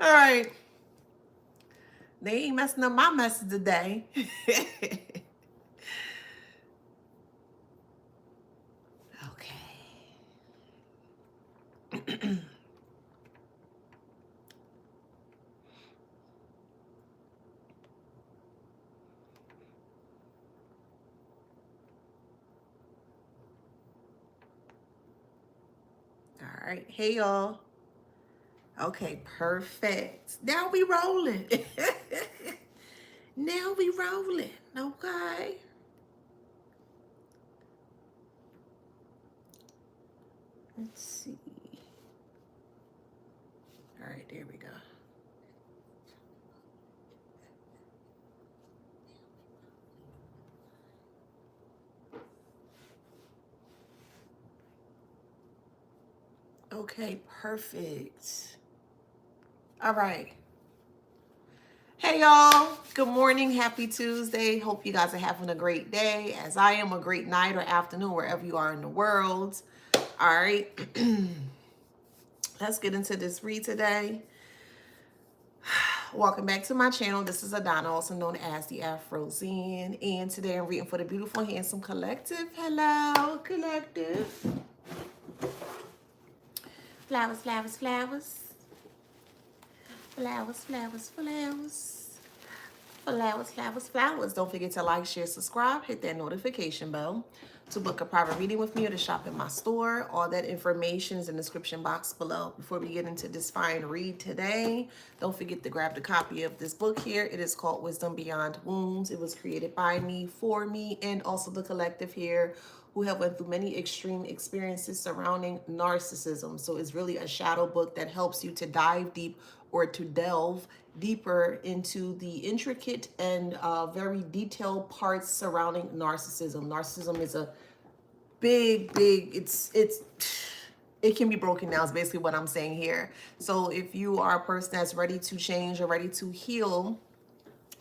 All right. They ain't messing up my message today. Okay. All right. Hey, y'all. Okay, perfect. Now we rolling. Now we rolling. Okay. Let's see. All right, there we go. Okay, perfect. All right. Hey y'all, good morning, happy Tuesday. Hope you guys are having a great day, as I am, a great night or afternoon, wherever you are in the world. All right, let's get into this read today. Welcome back to my channel. This is Adana, also known as the Afro Zen, and today I'm reading for the beautiful, handsome collective. Hello, collective. Flowers, flowers, flowers. Flowers, flowers, flowers. Flowers, flowers, flowers. Don't forget to like, share, subscribe, hit that notification bell to book a private reading with me or to shop in my store. All that information is in the description box below. Before we get into this fine read today, don't forget to grab the copy of this book here. It is called Wisdom Beyond Wounds. It was created by me, for me, and also the collective here who have went through many extreme experiences surrounding narcissism. So it's really a shadow book that helps you to dive deep or to delve deeper into the intricate and very detailed parts surrounding narcissism. Narcissism is a big, it can be broken down is basically what I'm saying here. So if you are a person that's ready to change or ready to heal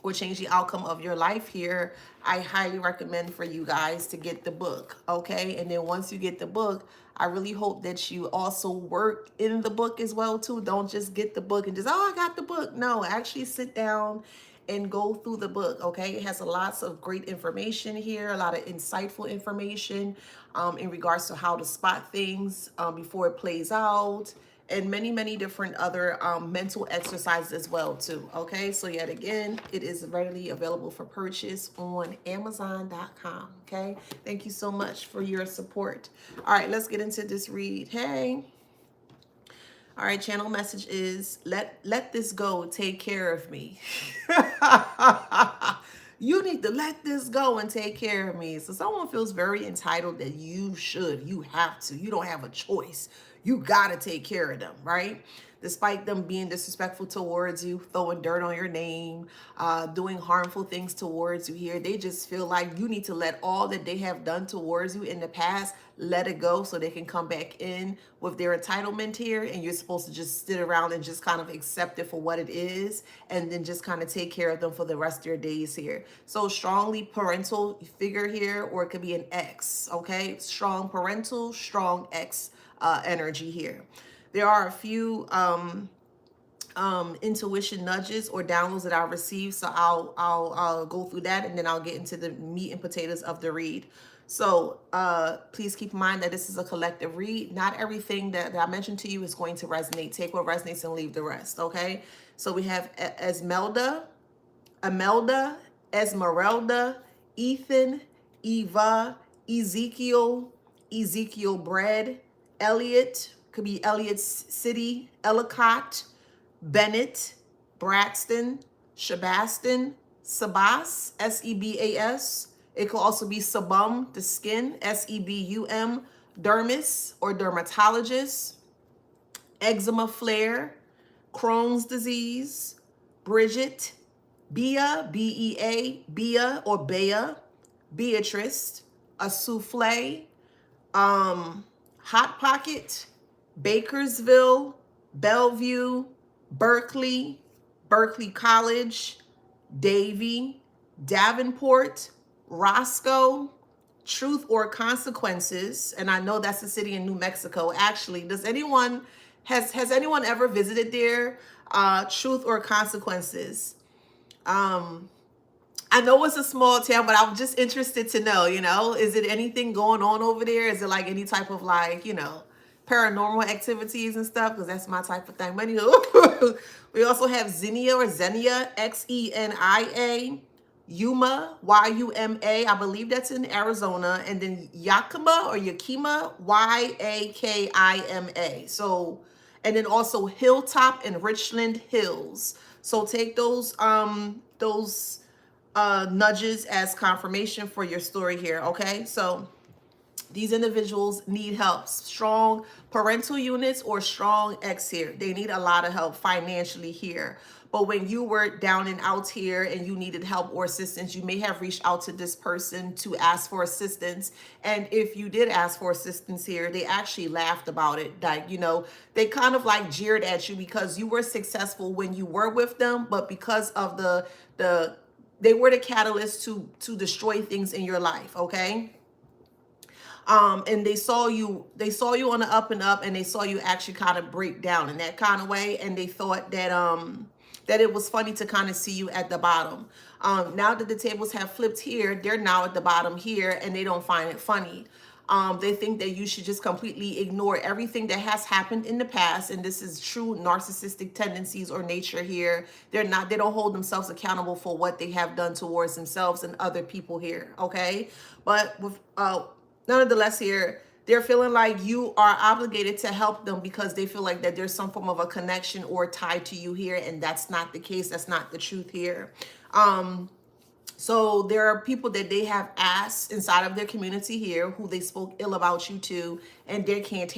or change the outcome of your life here, I highly recommend for you guys to get the book, okay? And then once you get the book, I really hope that you also work in the book as well too. Don't just get the book and just, oh, I got the book. No, actually sit down and go through the book, okay? It has lots of great information here, a lot of insightful information in regards to how to spot things before it plays out, and many different other mental exercises as well too, okay? So yet again, it is readily available for purchase on Amazon.com, okay? Thank you so much for your support. All right, let's get into this read. Hey. All right, channel message is let this go, take care of me. You need to let this go and take care of me. So someone feels very entitled that you should, you have to, you don't have a choice. You got to take care of them, right? Despite them being disrespectful towards you, throwing dirt on your name, doing harmful things towards you here, they just feel like you need to let all that they have done towards you in the past, let it go so they can come back in with their entitlement here, and you're supposed to just sit around and just kind of accept it for what it is and then just kind of take care of them for the rest of your days here. So strongly parental figure here, or it could be an ex, okay? Strong parental, strong ex energy here. There are a few intuition nudges or downloads that I received, so I'll go through that and then I'll get into the meat and potatoes of the read. So please keep in mind that this is a collective read. Not everything that I mentioned to you is going to resonate. Take what resonates and leave the rest, okay? So we have Imelda, Esmeralda, Ethan, Eva, Ezekiel Bread, Elliot, could be Elliot's City, Ellicott, Bennett, Braxton, Shabaston, Sabas, Sebas. It could also be Sebum, the skin, Sebum, dermis or dermatologist, eczema flare, Crohn's disease, Bridget, Bea, Bea, Bea or Bea, Beatrice, a souffle, Hot Pocket, Bakersville, Bellevue, Berkeley, Berkeley College, Davie, Davenport, Roscoe, Truth or Consequences, and I know that's a city in New Mexico. Actually, has anyone ever visited there? Truth or consequences. I know it's a small town, but I'm just interested to know, is it anything going on over there? Is it like any type of like, paranormal activities and stuff? Because that's my type of thing. But anywho, we also have Xenia or Xenia, Xenia, Yuma, Yuma. I believe that's in Arizona. And then Yakima or Yakima, Yakima. So, and then also Hilltop and Richland Hills. So take those nudges as confirmation for your story here, okay? So these individuals need help. Strong parental units or strong ex here. They need a lot of help financially here. But when you were down and out here and you needed help or assistance, you may have reached out to this person to ask for assistance. And if you did ask for assistance here, they actually laughed about it. Like, they kind of like jeered at you because you were successful when you were with them, but because of the they were the catalyst to destroy things in your life, okay? And they saw you on the up and up, and they saw you actually kind of break down in that kind of way, and they thought that it was funny to kind of see you at the bottom. Now that the tables have flipped here, they're now at the bottom here, and they don't find it funny. They think that you should just completely ignore everything that has happened in the past. And this is true narcissistic tendencies or nature here. They don't hold themselves accountable for what they have done towards themselves and other people here. Okay. But with, nonetheless here, they're feeling like you are obligated to help them because they feel like that there's some form of a connection or tie to you here. And that's not the case. That's not the truth here. So there are people that they have asked inside of their community here who they spoke ill about you to, and they can't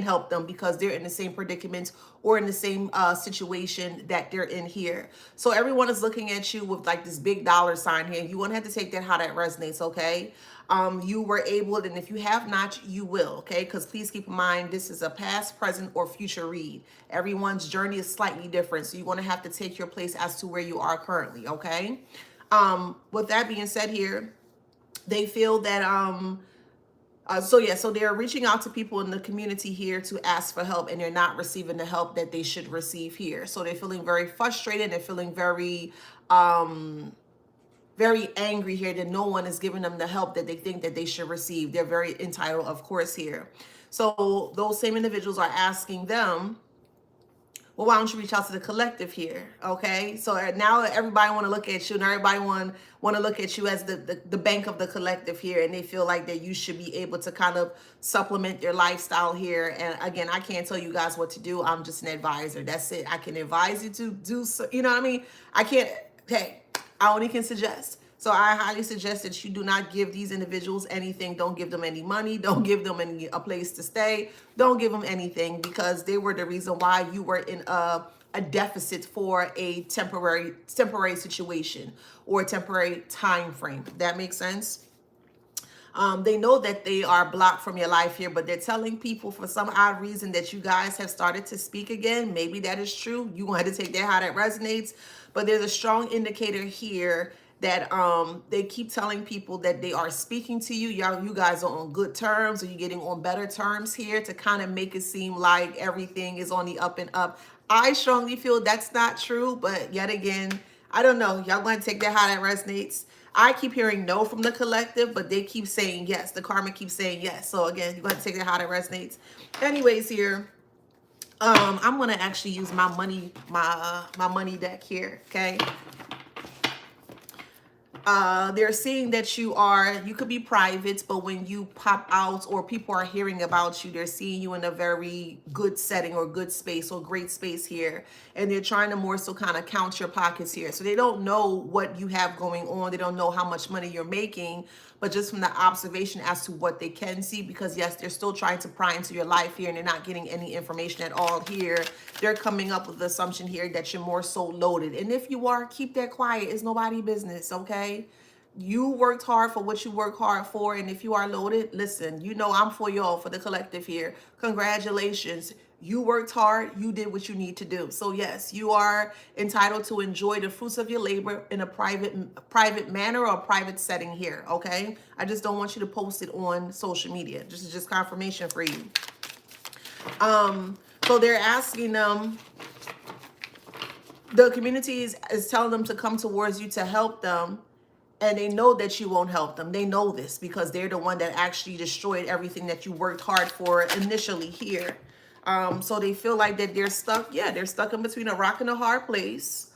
help them because they're in the same predicament or in the same situation that they're in here. So everyone is looking at you with like this big dollar sign here. You won't have to take that how that resonates, okay? You were able, and if you have not, you will, okay? Because please keep in mind, this is a past, present, or future read. Everyone's journey is slightly different, so you're going to have to take your place as to where you are currently, okay? With that being said here, they feel that, so they're reaching out to people in the community here to ask for help, and they're not receiving the help that they should receive here. So they're feeling very frustrated. They're feeling very angry here that no one is giving them the help that they think that they should receive. They're very entitled, of course, here. So those same individuals are asking them, well, why don't you reach out to the collective here? Okay. So now everybody want to look at you, and everybody want to look at you as the bank of the collective here. And they feel like that you should be able to kind of supplement their lifestyle here. And again, I can't tell you guys what to do. I'm just an advisor. That's it. I can advise you to do so, you know what I mean? I only can suggest. So I highly suggest that you do not give these individuals anything. Don't give them any money. Don't give them a place to stay. Don't give them anything, because they were the reason why you were in a deficit for a temporary situation or a temporary time frame. That makes sense? They know that they are blocked from your life here, but they're telling people for some odd reason that you guys have started to speak again. Maybe that is true. You want to take that how that resonates. But there's a strong indicator here that they keep telling people that they are speaking to you. You guys are on good terms, or you're getting on better terms here to kind of make it seem like everything is on the up and up. I strongly feel that's not true, but yet again, I don't know. Y'all going to take that how that resonates. I keep hearing no from the collective, but they keep saying yes. The karma keeps saying yes. So again, you're going to take that how that resonates. Anyways, here, I'm going to actually use my money deck here, okay? They're seeing that you could be private, but when you pop out or people are hearing about you, they're seeing you in a very good setting or good space or great space here. And they're trying to more so kind of count your pockets here. So they don't know what you have going on. They don't know how much money you're making, but just from the observation as to what they can see, because yes, they're still trying to pry into your life here and they're not getting any information at all here. They're coming up with the assumption here that you're more so loaded. And if you are, keep that quiet. It's nobody's business, okay? You worked hard for what you work hard for. And if you are loaded, listen, I'm for y'all, for the collective here. Congratulations. You worked hard. You did what you need to do. So yes, you are entitled to enjoy the fruits of your labor in a private manner or a private setting here. Okay. I just don't want you to post it on social media. This is just confirmation for you. So they're asking them, The community is telling them to come towards you to help them, and they know that you won't help them. They know this because they're the one that actually destroyed everything that you worked hard for initially here. So they feel like that they're stuck. Yeah, they're stuck in between a rock and a hard place.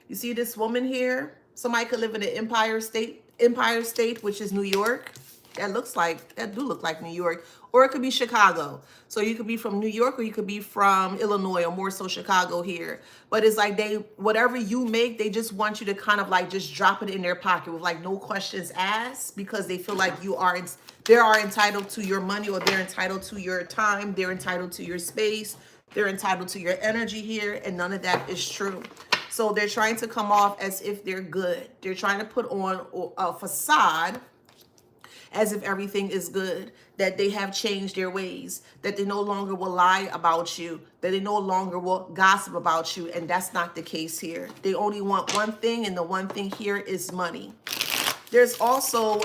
You see this woman here? Somebody could live in the Empire State, which is New York. That do look like New York. Or it could be Chicago. So you could be from New York or you could be from Illinois, or more so Chicago here. But it's like whatever you make, they just want you to kind of like just drop it in their pocket with like no questions asked, because they feel like they are entitled to your money, or they're entitled to your time. They're entitled to your space. They're entitled to your energy here. And none of that is true. So they're trying to come off as if they're good. They're trying to put on a facade as if everything is good, that they have changed their ways, that they no longer will lie about you, that they no longer will gossip about you. And that's not the case here. They only want one thing, and the one thing here is money. There's also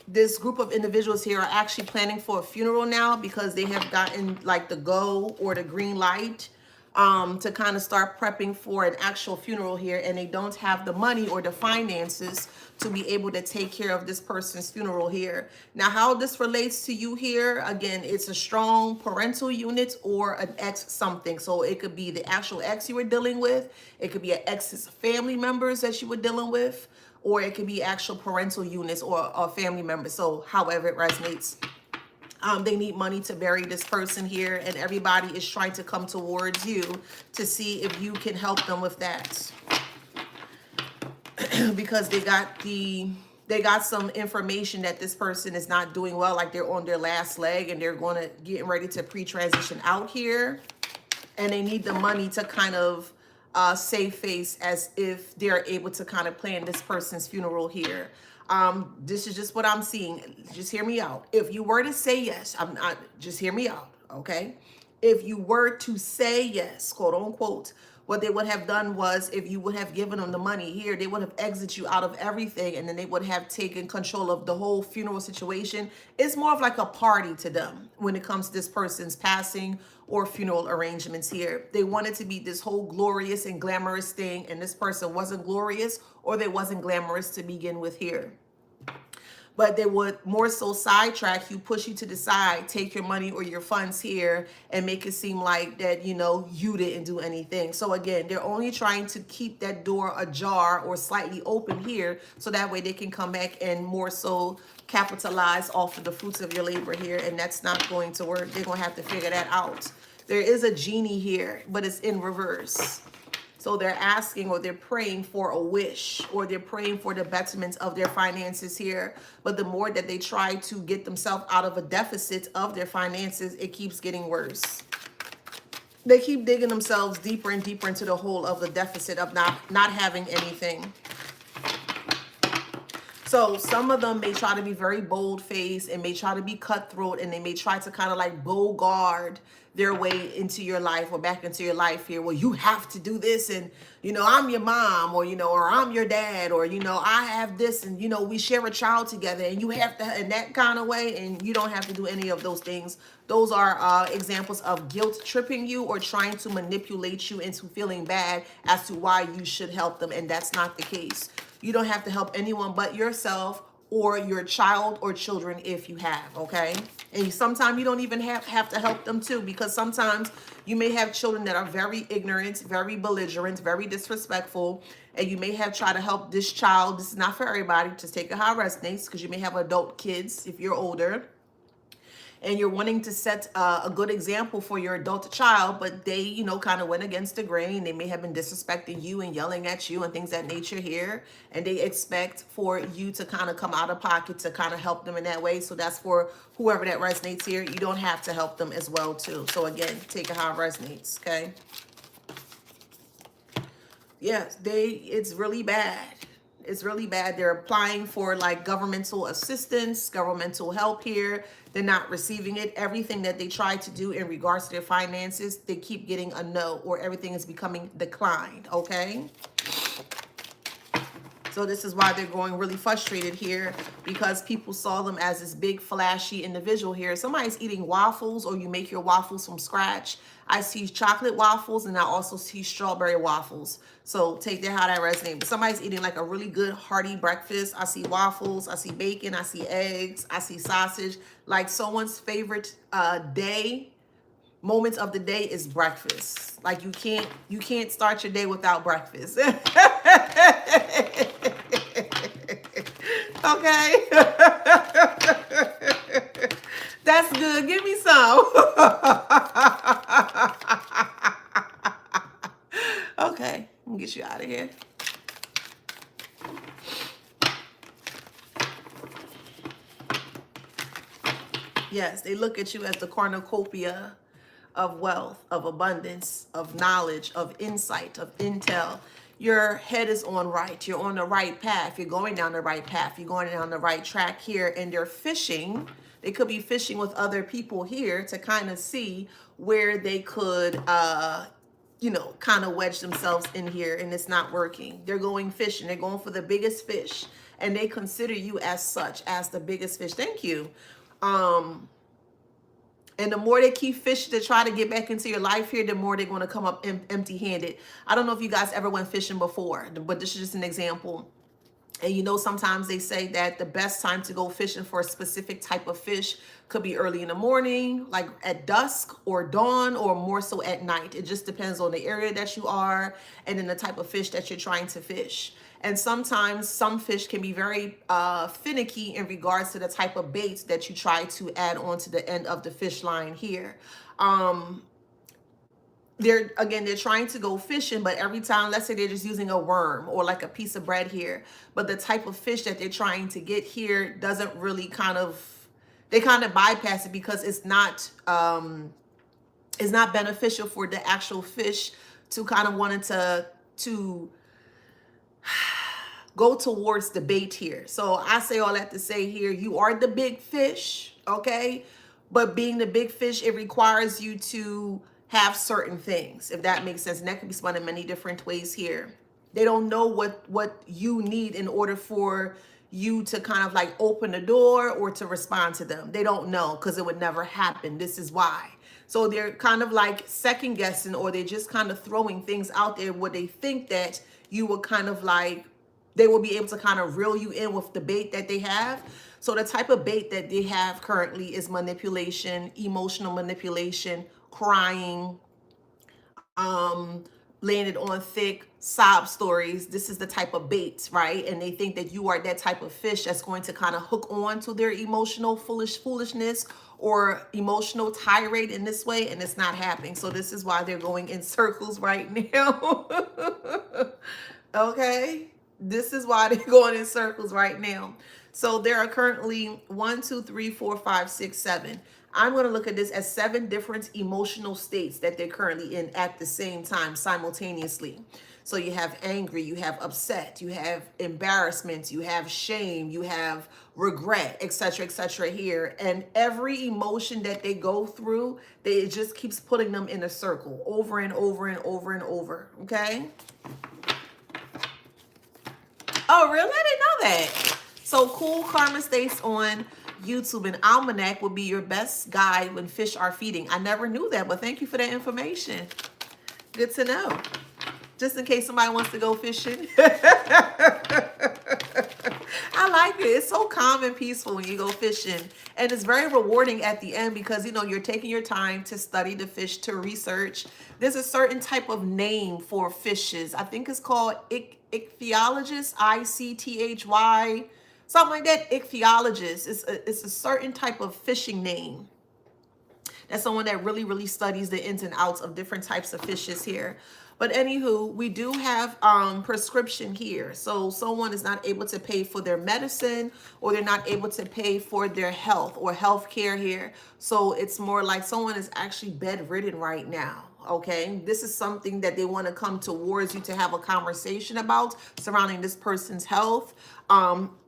this group of individuals here are actually planning for a funeral now, because they have gotten like the go or the green light to kind of start prepping for an actual funeral here, and they don't have the money or the finances to be able to take care of this person's funeral here. Now, how this relates to you here, again, it's a strong parental unit or an ex something. So it could be the actual ex you were dealing with. It could be an ex's family members that you were dealing with, or it could be actual parental units or family members. So however it resonates. They need money to bury this person here, and everybody is trying to come towards you to see if you can help them with that. Because they got some information that this person is not doing well, like they're on their last leg and they're getting ready to pre-transition out here, and they need the money to kind of save face as if they're able to kind of plan this person's funeral here. This is just what I'm seeing. Just hear me out. If you were to say yes, just hear me out, okay? If you were to say yes, quote unquote, what they would have done was, if you would have given them the money here, they would have exited you out of everything, and then they would have taken control of the whole funeral situation. It's more of like a party to them when it comes to this person's passing or funeral arrangements here. They wanted to be this whole glorious and glamorous thing, and this person wasn't glorious or they wasn't glamorous to begin with here. But they would more so sidetrack you, push you to the side, take your money or your funds here, and make it seem like that, you didn't do anything. So again, they're only trying to keep that door ajar or slightly open here, so that way they can come back and more so capitalize off of the fruits of your labor here. And that's not going to work. They're going to have to figure that out. There is a genie here, but it's in reverse. So they're asking or they're praying for a wish, or they're praying for the betterment of their finances here. But the more that they try to get themselves out of a deficit of their finances, it keeps getting worse. They keep digging themselves deeper and deeper into the hole of the deficit of not having anything. So some of them may try to be very bold-faced and may try to be cutthroat, and they may try to kind of like guard their way into your life or back into your life here. Well, you have to do this, and I'm your mom, or or I'm your dad, or I have this, and we share a child together, and you have to, in that kind of way, and you don't have to do any of those things. Those are examples of guilt tripping you or trying to manipulate you into feeling bad as to why you should help them, and that's not the case. You don't have to help anyone but yourself or your child or children if you have, okay? And sometimes you don't even have to help them too, because sometimes you may have children that are very ignorant, very belligerent, very disrespectful, and you may have tried to help this child. This is not for everybody. Just take it how it resonates, because you may have adult kids if you're older, and you're wanting to set a good example for your adult child, but they, kind of went against the grain. They may have been disrespecting you and yelling at you and things of that nature here, and they expect for you to kind of come out of pocket to kind of help them in that way. So that's for whoever that resonates here. You don't have to help them as well too. So again, take it how it resonates, okay? Yes, it's really bad. It's really bad. They're applying for like governmental assistance, governmental help here. They're not receiving it. Everything that they try to do in regards to their finances, they keep getting a no, or everything is becoming declined, okay? So this is why they're going really frustrated here, because people saw them as this big flashy individual here. Somebody's eating waffles, or you make your waffles from scratch. I see chocolate waffles, and I also see strawberry waffles. So take that how that resonates. But somebody's eating like a really good hearty breakfast. I see waffles, I see bacon, I see eggs, I see sausage. Like someone's favorite moments of the day is breakfast. Like you can't start your day without breakfast. Okay. That's good. Give me some. Okay, let me get you out of here. Yes, they look at you as the cornucopia of wealth, of abundance, of knowledge, of insight, of intel. Your head is on right. You're on the right path. You're going down the right path. You're going down the right track here. And they're fishing. They could be fishing with other people here to kind of see where they could, kind of wedge themselves in here, and it's not working. They're going fishing. They're going for the biggest fish, and they consider you as such, as the biggest fish. Thank you. And the more they keep fishing to try to get back into your life here, the more they're going to come up empty-handed. I don't know if you guys ever went fishing before, but this is just an example. And sometimes they say that the best time to go fishing for a specific type of fish could be early in the morning, like at dusk or dawn, or more so at night. It just depends on the area that you are and then the type of fish that you're trying to fish. And sometimes some fish can be very finicky in regards to the type of baits that you try to add on to the end of the fish line here. They're trying to go fishing, but every time, let's say they're just using a worm or like a piece of bread here, but the type of fish that they're trying to get here doesn't really they kind of bypass it because it's not beneficial for the actual fish to kind of wanting to go towards the bait here. So I say all that to say here, you are the big fish, okay? But being the big fish, it requires you to have certain things, if that makes sense. And that can be spun in many different ways here. They don't know what you need in order for you to kind of like open the door or to respond to them. They don't know, because it would never happen. This is why. So they're kind of like second guessing, or they're just kind of throwing things out there where they think that you will kind of like, they will be able to kind of reel you in with the bait that they have. So the type of bait that they have currently is manipulation, emotional manipulation, crying, laying it on thick, sob stories. This is the type of bait, right? And they think that you are that type of fish that's going to kind of hook on to their emotional foolishness or emotional tirade in this way, and it's not happening. So this is why they're going in circles right now. Okay? This is why they're going in circles right now. So there are currently 1, 2, 3, 4, 5, 6, 7. I'm going to look at this as 7 different emotional states that they're currently in at the same time, simultaneously. So you have angry, you have upset, you have embarrassment, you have shame, you have regret, etc. here. And every emotion that they go through, it just keeps putting them in a circle over and over and over and over. Okay? Oh, really? I didn't know that. So Cool Karma states on YouTube, an almanac will be your best guide when fish are feeding. I never knew that, but thank you for that information. Good to know. Just in case somebody wants to go fishing. I like it. It's so calm and peaceful when you go fishing. And it's very rewarding at the end because, you're taking your time to study the fish, to research. There's a certain type of name for fishes. I think it's called ichthyologist, ICTHY, something like that. Ichthyologist. It's a certain type of fishing name. That's someone that really, really studies the ins and outs of different types of fishes here. But anywho, we do have prescription here. So someone is not able to pay for their medicine, or they're not able to pay for their health or health care here. So it's more like someone is actually bedridden right now. Okay, this is something that they want to come towards you to have a conversation about surrounding this person's health.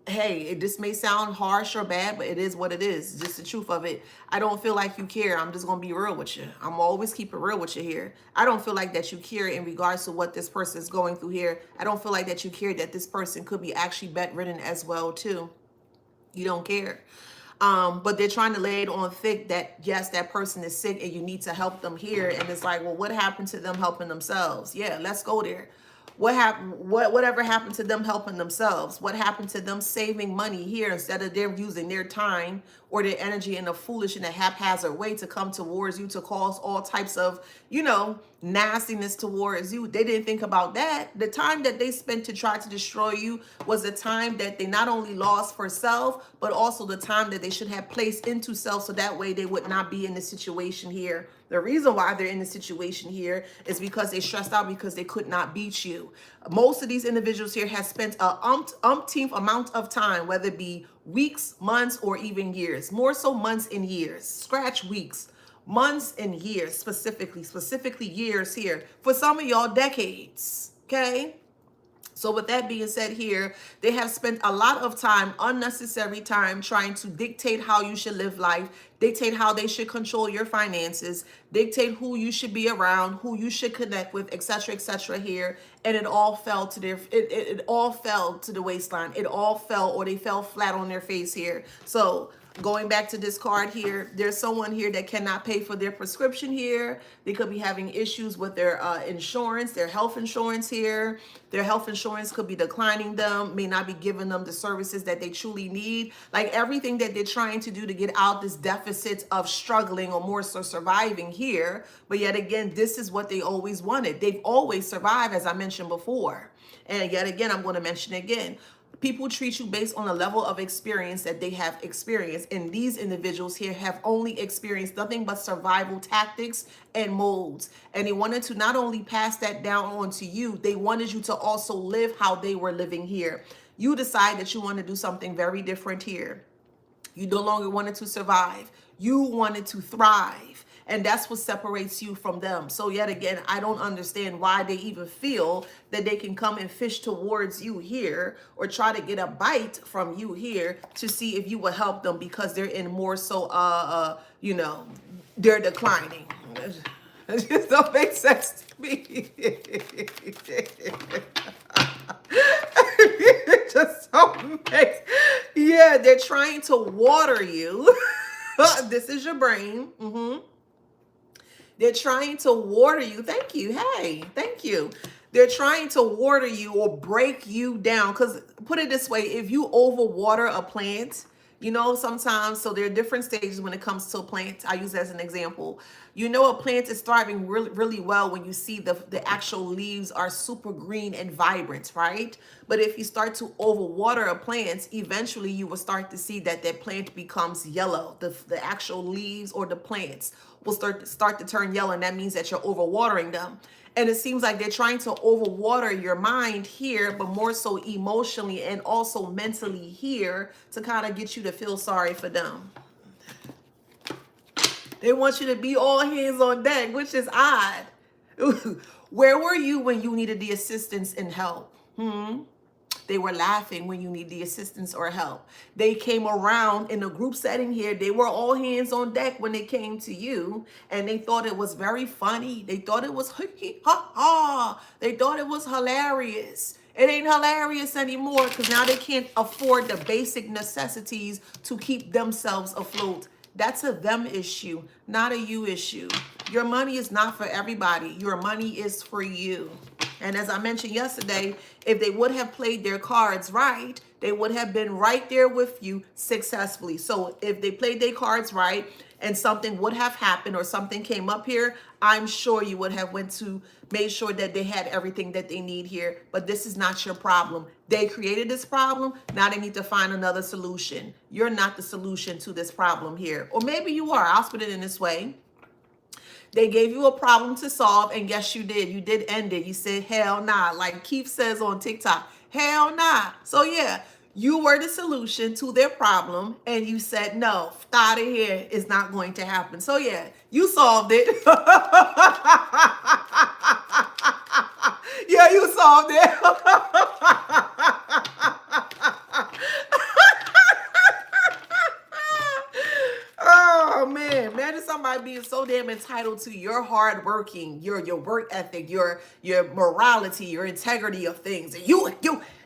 hey, this may sound harsh or bad, but it is what it is. Just the truth of it. I don't feel like you care. I'm just going to be real with you. I'm always keep it real with you here. I don't feel like that you care in regards to what this person is going through here. I don't feel like that you care that this person could be actually bedridden as well too. You don't care. But they're trying to lay it on thick that yes, that person is sick and you need to help them here. And it's like, well, what happened to them helping themselves? Yeah, let's go there. What happened? Whatever happened to them helping themselves? What happened to them saving money here instead of them using their time or their energy in a foolish and a haphazard way to come towards you to cause all types of, nastiness towards you? They didn't think about that. The time that they spent to try to destroy you was the time that they not only lost for self, but also the time that they should have placed into self, so that way they would not be in the situation here. The reason why they're in the situation here is because they stressed out because they could not beat you. Most of these individuals here have spent a umpteenth amount of time, whether it be weeks, months, or even years. More so months and years. Scratch weeks. Months and years, specifically years here. For some of y'all, decades. Okay? So with that being said here, they have spent a lot of time, unnecessary time, trying to dictate how you should live life, dictate how they should control your finances, dictate who you should be around, who you should connect with, etc., here. And it all fell to it all fell to the waistline. It all fell, or they fell flat on their face here. So going back to this card here, there's someone here that cannot pay for their prescription here. They could be having issues with their insurance, their health insurance here. Their health insurance could be declining them, may not be giving them the services that they truly need. Like everything that they're trying to do to get out this deficit of struggling, or more so surviving here. But yet again, this is what they always wanted. They've always survived, as I mentioned before. And yet again, I'm going to mention again. People treat you based on the level of experience that they have experienced. And these individuals here have only experienced nothing but survival tactics and modes. And they wanted to not only pass that down on to you, they wanted you to also live how they were living here. You decide that you want to do something very different here. You no longer wanted to survive. You wanted to thrive. And that's what separates you from them. So yet again, I don't understand why they even feel that they can come and fish towards you here, or try to get a bite from you here to see if you will help them, because they're in more so, they're declining. It just don't make sense to me. It just don't make. Yeah, they're trying to water you. This is your brain. They're trying to water you. Thank you. Hey, thank you. They're trying to water you or break you down. Because put it this way, if you overwater a plant, sometimes, so there are different stages when it comes to a plant. I use that as an example. A plant is thriving really, really well when you see the actual leaves are super green and vibrant, right? But if you start to overwater a plant, eventually you will start to see that plant becomes yellow. The actual leaves or the plants will start to turn yellow, and that means that you're overwatering them. And it seems like they're trying to overwater your mind here, but more so emotionally and also mentally here, to kind of get you to feel sorry for them. They want you to be all hands on deck, which is odd. Where were you when you needed the assistance and help? They were laughing when you need the assistance or help. They came around in a group setting here. They were all hands on deck when they came to you, and they thought it was very funny. They thought it was ha. They thought it was hilarious. It ain't hilarious anymore, because now they can't afford the basic necessities to keep themselves afloat. That's a them issue, not a you issue. Your money is not for everybody. Your money is for you. And as I mentioned yesterday, if they would have played their cards right, they would have been right there with you successfully. So if they played their cards right and something would have happened or something came up here, I'm sure you would have made sure that they had everything that they need here. But this is not your problem. They created this problem. Now they need to find another solution. You're not the solution to this problem here. Or maybe you are. I'll put it in this way. They gave you a problem to solve, and yes, you did. You did end it. You said, hell nah. Like Keith says on TikTok, hell nah. So yeah, you were the solution to their problem, and you said, no, out of here, it's not going to happen. So yeah, you solved it. Yeah, you solved it. everybody being so damn entitled to your hard working, your work ethic, your morality, your integrity of things. And you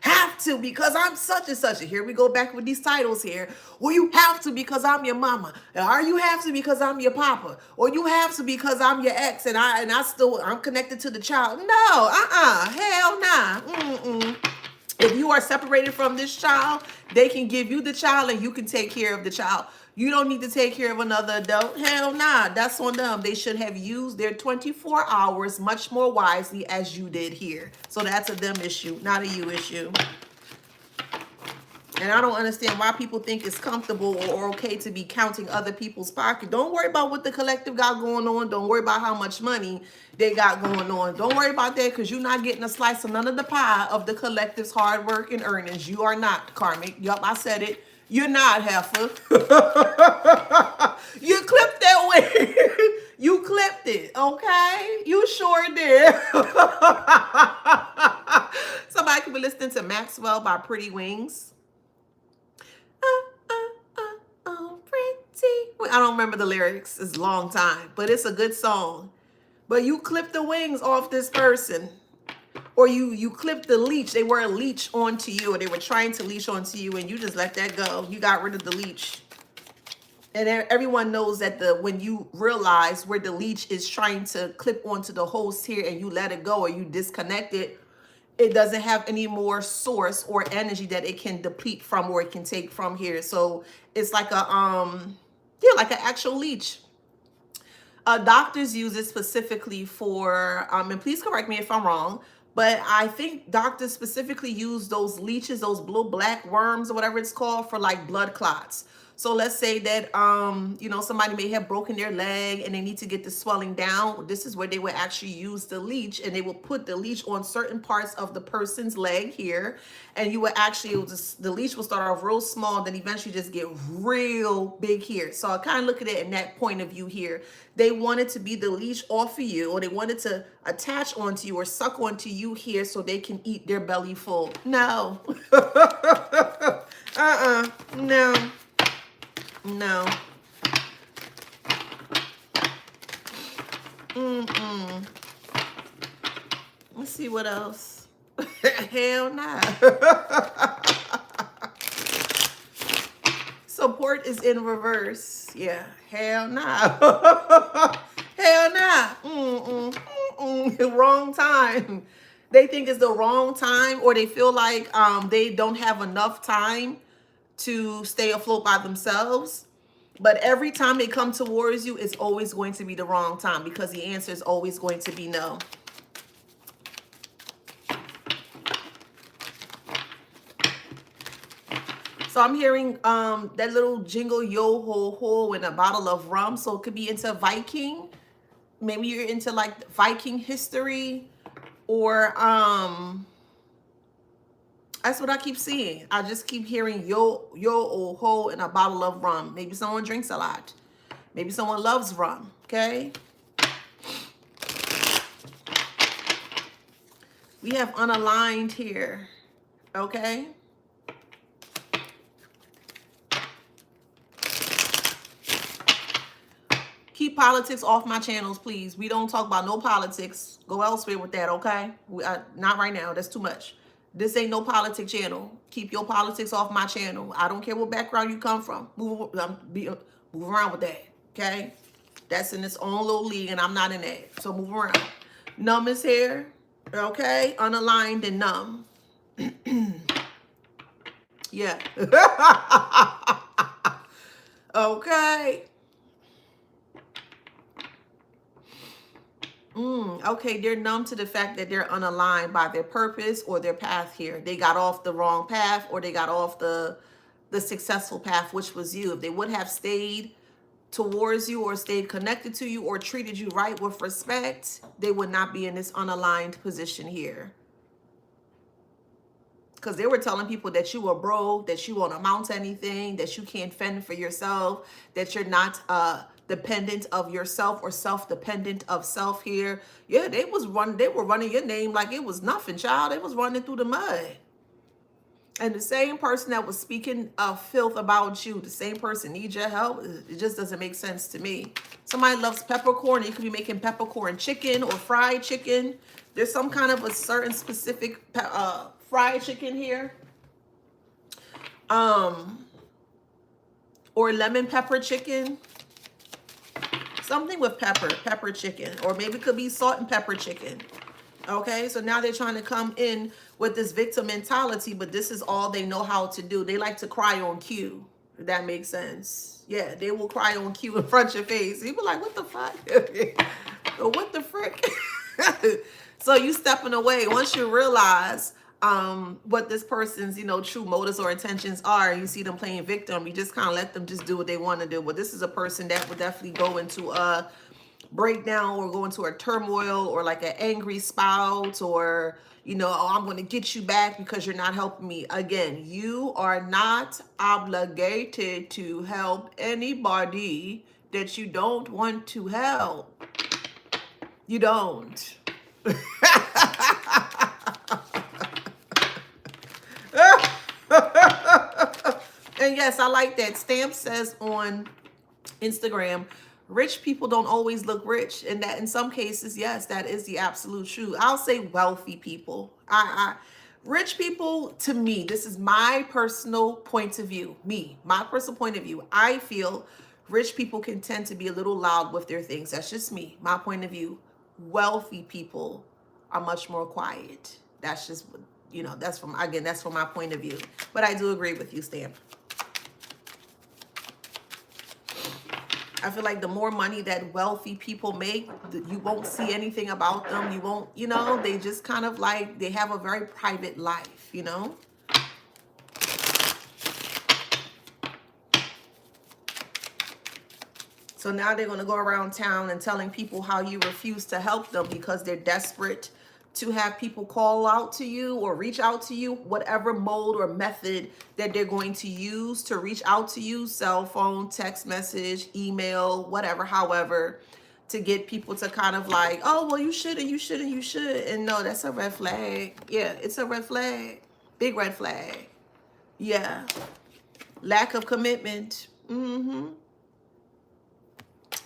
have to because I'm such and such. And here we go back with these titles here. Well, you have to because I'm your mama. Or you have to because I'm your papa. Or you have to because I'm your ex and I'm connected to the child. No, hell nah. If you are separated from this child, they can give you the child and you can take care of the child. You don't need to take care of another adult. Hell nah, that's on them. They should have used their 24 hours much more wisely as you did here. So that's a them issue, not a you issue. And I don't understand why people think it's comfortable or okay to be counting other people's pocket. Don't worry about what the collective got going on. Don't worry about how much money they got going on. Don't worry about that because you're not getting a slice of none of the pie of the collective's hard work and earnings. You are not, karmic. Yup, I said it. You're not, heifer. You clipped that way. You clipped it, okay? You sure did. Somebody could be listening to Maxwell by Pretty Wings. Pretty. I don't remember the lyrics. It's a long time, but it's a good song. But you clip the wings off this person, or you clip the leech. They were a leech onto you, or they were trying to leash onto you, and you just let that go. You got rid of the leech. And everyone knows that when you realize where the leech is trying to clip onto the host here, and you let it go or you disconnect it, it doesn't have any more source or energy that it can deplete from or it can take from here. So it's like like an actual leech. Doctors use it specifically for, and please correct me if I'm wrong, but I think doctors specifically use those leeches, those blue black worms or whatever it's called, for like blood clots. So let's say that, somebody may have broken their leg and they need to get the swelling down. This is where they would actually use the leech, and they will put the leech on certain parts of the person's leg here. And you would actually, the leech will start off real small, then eventually just get real big here. So I kind of look at it in that point of view here. They wanted to be the leech off of you, or they wanted to attach onto you or suck onto you here so they can eat their belly full. No. No. No. Let's see what else. Hell nah. Support is in reverse. Yeah. Hell nah. Hell nah. Wrong time. They think it's the wrong time, or they feel like they don't have enough time to stay afloat by themselves. But every time they come towards you, it's always going to be the wrong time, because the answer is always going to be no. So I'm hearing that little jingle, yo ho ho, and a bottle of rum. So it could be into Viking. Maybe you're into like Viking history, or that's what I keep seeing. I just keep hearing yo oh ho and a bottle of rum. Maybe someone drinks a lot. Maybe someone loves rum. Okay. We have unaligned here. Okay. Keep politics off my channels, please. We don't talk about no politics. Go elsewhere with that, okay? Not right now. That's too much. This ain't no politic channel. Keep your politics off my channel. I don't care what background you come from. Move around with that, okay? That's in its own little league, and I'm not in that. So move around. Numb is here, okay? Unaligned and numb. Yeah. Okay. Okay, they're numb to the fact that they're unaligned by their purpose or their path here. They got off the wrong path, or they got off the successful path, which was you. If they would have stayed towards you or stayed connected to you or treated you right with respect, they would not be in this unaligned position here. Because they were telling people that you were broke, that you won't amount to anything, that you can't fend for yourself, that you're not dependent of yourself or self-dependent of self here. Yeah, they were running your name like it was nothing, child. They was running through the mud. And the same person that was speaking filth about you, the same person needs your help. It just doesn't make sense to me. Somebody loves peppercorn. You could be making peppercorn chicken or fried chicken. There's some kind of a certain specific fried chicken here. Or lemon pepper chicken. Something with pepper chicken. Or maybe it could be salt and pepper chicken. Okay, so now they're trying to come in with this victim mentality, but this is all they know how to do. They like to cry on cue, if that makes sense. Yeah, they will cry on cue in front of your face. You be like, what the fuck? What the frick? So you stepping away. Once you realize what this person's, true motives or intentions are, you see them playing victim, you just kind of let them just do what they want to do. But this is a person that would definitely go into a breakdown or go into a turmoil or like an angry spout or, oh, I'm going to get you back because you're not helping me. Again, you are not obligated to help anybody that you don't want to help. You don't. And yes, I like that. Stamp says on Instagram, rich people don't always look rich, and that in some cases, yes, that is the absolute truth. I'll say wealthy people. Rich people, to me, this is my personal point of view. My personal point of view. I feel rich people can tend to be a little loud with their things. That's just me, my point of view. Wealthy people are much more quiet. That's just, that's from my point of view. But I do agree with you, Stamp. I feel like the more money that wealthy people make, you won't see anything about them. You won't, they just kind of like, they have a very private life, So now they're going to go around town and telling people how you refuse to help them because they're desperate to have people call out to you or reach out to you, whatever mode or method that they're going to use to reach out to you, cell phone, text message, email, whatever, however, to get people to kind of like, oh, well, you should, and you should, and you should. And no, that's a red flag. Yeah, it's a red flag. Big red flag. Yeah. Lack of commitment.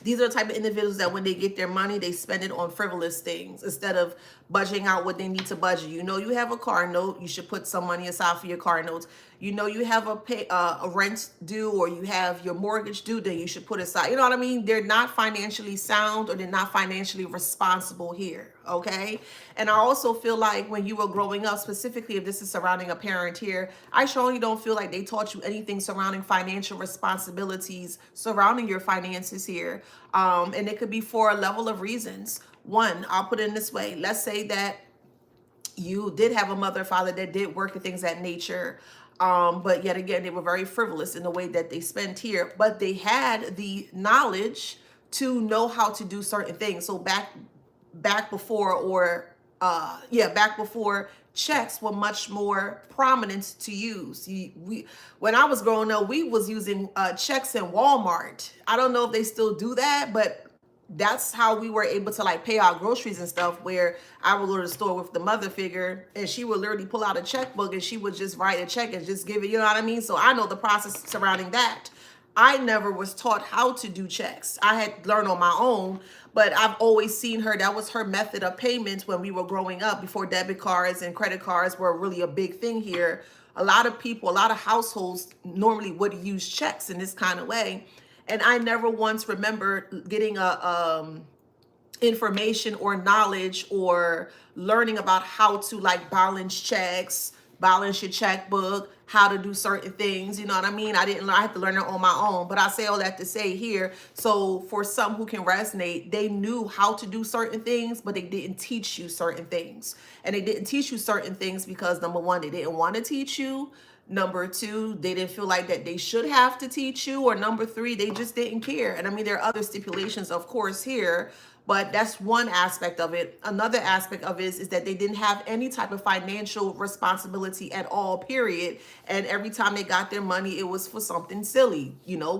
These are the type of individuals that when they get their money, they spend it on frivolous things instead of budgeting out what they need to budget. You have a car note, you should put some money aside for your car notes. You have a rent due or you have your mortgage due, then you should put aside. You know what I mean? They're not financially sound or they're not financially responsible here, okay? And I also feel like when you were growing up, specifically if this is surrounding a parent here, I surely don't feel like they taught you anything surrounding financial responsibilities, surrounding your finances here. And it could be for a level of reasons. One, I'll put it in this way. Let's say that you did have a mother or father that did work and things of that nature. But yet again, they were very frivolous in the way that they spent here, but they had the knowledge to know how to do certain things. So back before back before checks were much more prominent to use. When I was growing up, we was using checks in Walmart. I don't know if they still do that, but that's how we were able to like pay our groceries and stuff, where I would go to the store with the mother figure and she would literally pull out a checkbook and she would just write a check and just give it, you know what I mean? So I know the process surrounding that. I never was taught how to do checks. I had learned on my own, but I've always seen her. That was her method of payments when we were growing up, before debit cards and credit cards were really a big thing here. A lot of people, a lot of households normally would use checks in this kind of way. And I never once remember getting information or knowledge or learning about how to like balance checks, balance your checkbook, how to do certain things. You know what I mean? I had to learn it on my own. But I say all that to say here, so for some who can resonate, they knew how to do certain things, but they didn't teach you certain things. And they didn't teach you certain things because, number one, they didn't want to teach you. Number two, they didn't feel like that they should have to teach you. Or number three, they just didn't care. And I mean, there are other stipulations, of course, here, but that's one aspect of it. Another aspect of it is that they didn't have any type of financial responsibility at all, period. And every time they got their money, it was for something silly,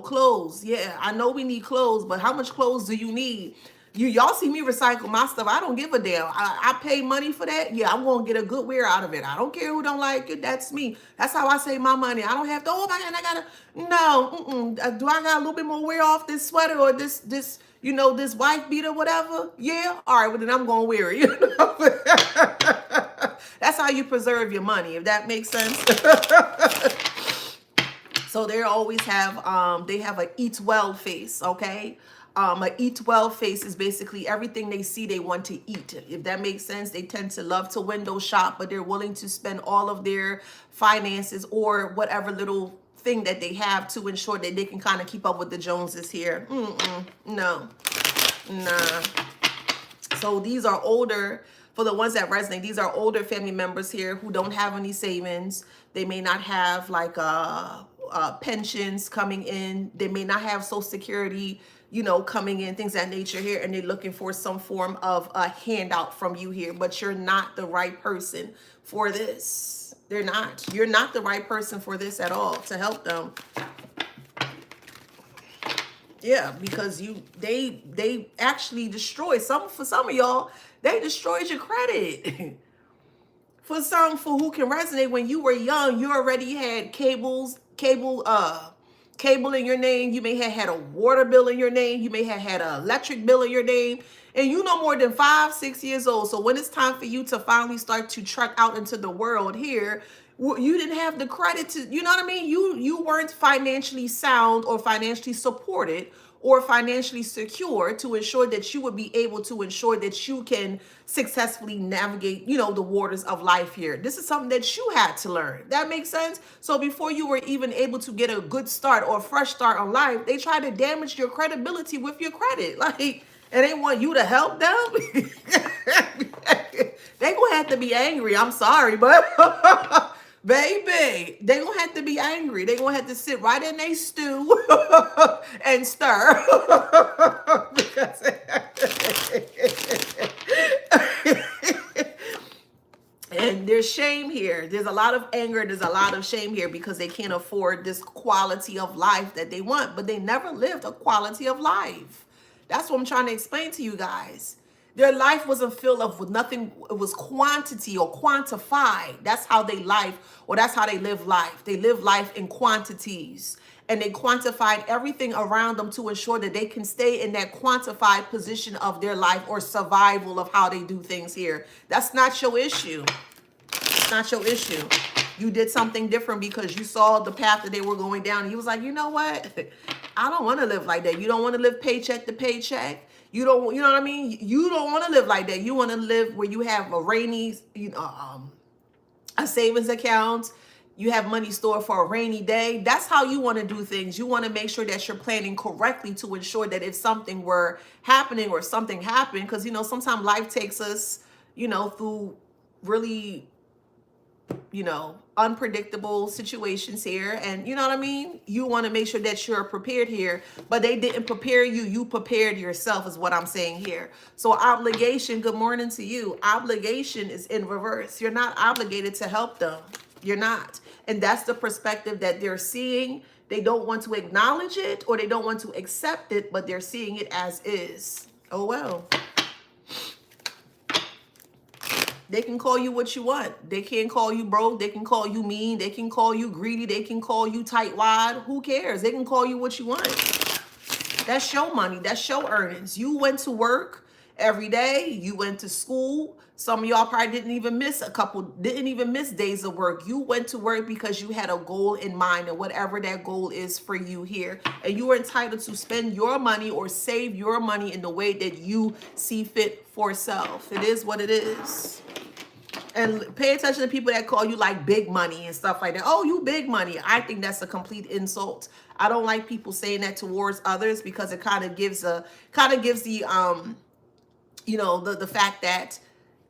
clothes. Yeah, I know we need clothes, but how much clothes do you need? Y'all see me recycle my stuff. I don't give a damn. I pay money for that. Yeah, I'm gonna get a good wear out of it. I don't care who don't like it. That's me. That's how I save my money. I don't have to. Oh my God, I gotta. No. Do I got a little bit more wear off this sweater or this this wife beater, whatever? Yeah. All right. Well then I'm gonna wear it. That's how you preserve your money. If that makes sense. So they always have they have a eat well face, okay? A eat well face is basically everything they see they want to eat. If that makes sense, they tend to love to window shop, but they're willing to spend all of their finances or whatever little thing that they have to ensure that they can kind of keep up with the Joneses here. No, nah. So these are older, for the ones that resonate, these are older family members here who don't have any savings. They may not have like pensions coming in. They may not have Social Security, coming in, things of that nature here. And they're looking for some form of a handout from you here, but you're not the right person for this. They're not. You're not the right person for this at all to help them. Yeah, because they actually destroy for some of y'all, they destroyed your credit. For who can resonate, when you were young, you already had cable in your name. You may have had a water bill in your name. You may have had an electric bill in your name. And you no more than 5, 6 years old. So when it's time for you to finally start to trek out into the world here, you didn't have the credit to, you know what I mean? You weren't financially sound or financially supported or financially secure to ensure that you would be able to ensure that you can successfully navigate, the waters of life here. This is something that you had to learn. That makes sense? So before you were even able to get a good start or a fresh start on life, they tried to damage your credibility with your credit. Like, and they want you to help them. They gonna have to be angry. I'm sorry, but baby, they gonna have to be angry. They gonna have to sit right in their stew and stir. And there's shame here. There's a lot of anger. There's a lot of shame here because they can't afford this quality of life that they want, but they never lived a quality of life. That's what I'm trying to explain to you guys. Their life wasn't filled up with nothing. It was quantity or quantified. That's how they that's how they live life. They live life in quantities. And they quantified everything around them to ensure that they can stay in that quantified position of their life or survival of how they do things here. That's not your issue. It's not your issue. You did something different because you saw the path that they were going down. And you was like, you know what? I don't want to live like that. You don't want to live paycheck to paycheck. You know what I mean? You don't want to live like that. You want to live where you have a savings account. You have money stored for a rainy day. That's how you want to do things. You want to make sure that you're planning correctly to ensure that if something were happening or something happened, because, sometimes life takes us, through really, unpredictable situations here. And you know what I mean? You want to make sure that you're prepared here, but they didn't prepare you. You prepared yourself is what I'm saying here. So obligation, good morning to you. Obligation is in reverse. You're not obligated to help them. You're not. And that's the perspective that they're seeing. They don't want to acknowledge it or they don't want to accept it, but they're seeing it as is. Oh, well. They can call you what you want. They can call you broke. They can call you mean. They can call you greedy. They can call you tight-wad. Who cares? They can call you what you want. That's your money. That's your earnings. You went to work every day. You went to school. Some of y'all probably didn't even miss days of work. You went to work because you had a goal in mind and whatever that goal is for you here. And you are entitled to spend your money or save your money in the way that you see fit for self. It is what it is. And pay attention to people that call you like big money and stuff like that. Oh, you big money. I think that's a complete insult. I don't like people saying that towards others because it kind of gives the the fact that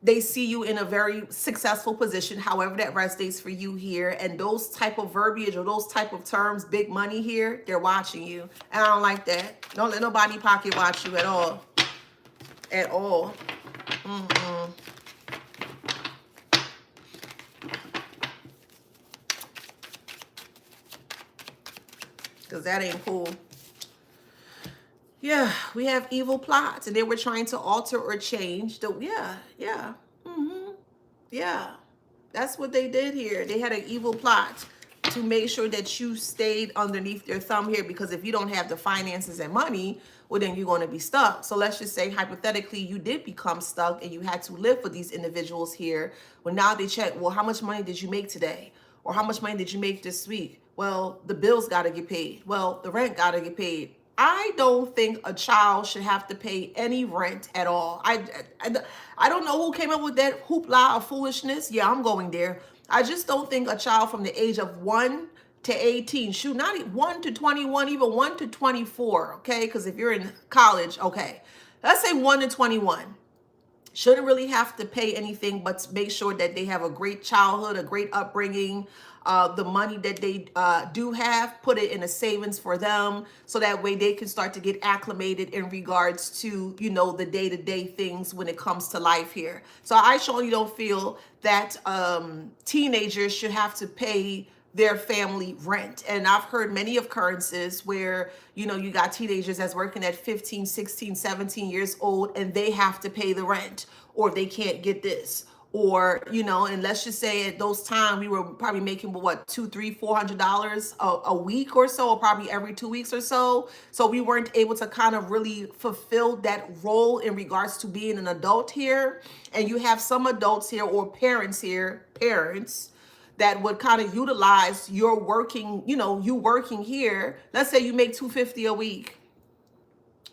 they see you in a very successful position, however that resonates for you here. And those type of verbiage or those type of terms, big money here, they're watching you. And I don't like that. Don't let nobody pocket watch you at all. At all. Because that ain't cool. Yeah, we have evil plots, and they were trying to alter or change the. Yeah. That's what they did here. They had an evil plot to make sure that you stayed underneath their thumb here, because if you don't have the finances and money, well, then you're going to be stuck. So let's just say, hypothetically, you did become stuck and you had to live for these individuals here. Well, now they check, well, how much money did you make today? Or how much money did you make this week? Well, the bills got to get paid. Well, the rent got to get paid. I don't think a child should have to pay any rent at all. I don't know who came up with that hoopla of foolishness. Yeah, I'm going there. I just don't think a child from the age of 1 to 18, shoot, not 1 to 21, even 1 to 24, okay? Because if you're in college, okay. Let's say 1 to 21 shouldn't really have to pay anything, but make sure that they have a great childhood, a great upbringing. The money that they do have, put it in a savings for them, so that way they can start to get acclimated in regards to, you know, the day-to-day things when it comes to life here. So I surely don't feel that teenagers should have to pay their family rent. And I've heard many occurrences where, you know, you got teenagers that's working at 15, 16, 17 years old, and they have to pay the rent, or they can't get this. Or, you know, and let's just say at those times we were probably making what, $200, $300, $400 a week or so, or probably every 2 weeks or so. So we weren't able to kind of really fulfill that role in regards to being an adult here. And you have some adults here, or parents here, parents that would kind of utilize your working, you know, you working here. Let's say you make $250 a week.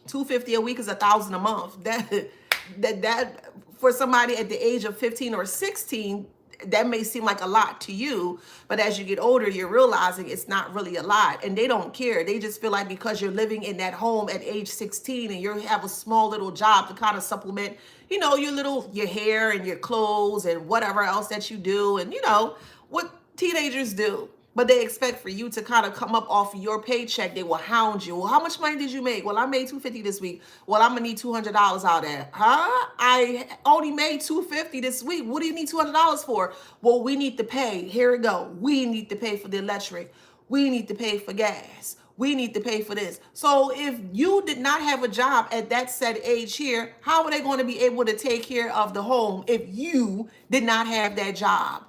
$250 a week is $1,000 a month. That for somebody at the age of 15 or 16, that may seem like a lot to you, but as you get older, you're realizing it's not really a lot, and they don't care. They just feel like because you're living in that home at age 16 and you have a small little job to kind of supplement, you know, your hair and your clothes and whatever else that you do, and you know what teenagers do. But they expect for you to kind of come up off of your paycheck. They will hound you. Well, how much money did you make? Well, I made $250 this week. Well, I'm gonna need $200 out there. Huh? I only made $250 this week. What do you need $200 for? Well, we need to pay. Here we go. We need to pay for the electric. We need to pay for gas. We need to pay for this. So if you did not have a job at that said age here, how are they going to be able to take care of the home if you did not have that job?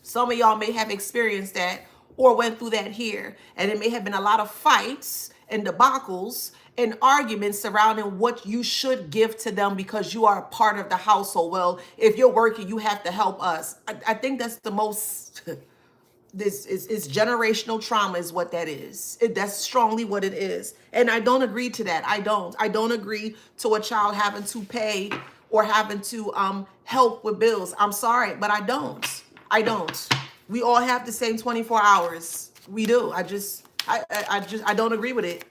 Some of y'all may have experienced that or went through that here. And it may have been a lot of fights and debacles and arguments surrounding what you should give to them because you are a part of the household. Well, if you're working, you have to help us. I think that's the most, this is generational trauma is what that is. That's strongly what it is. And I don't agree to that. I don't agree to a child having to pay or having to help with bills. I'm sorry, but I don't. We all have the same 24 hours. We do. I don't agree with it.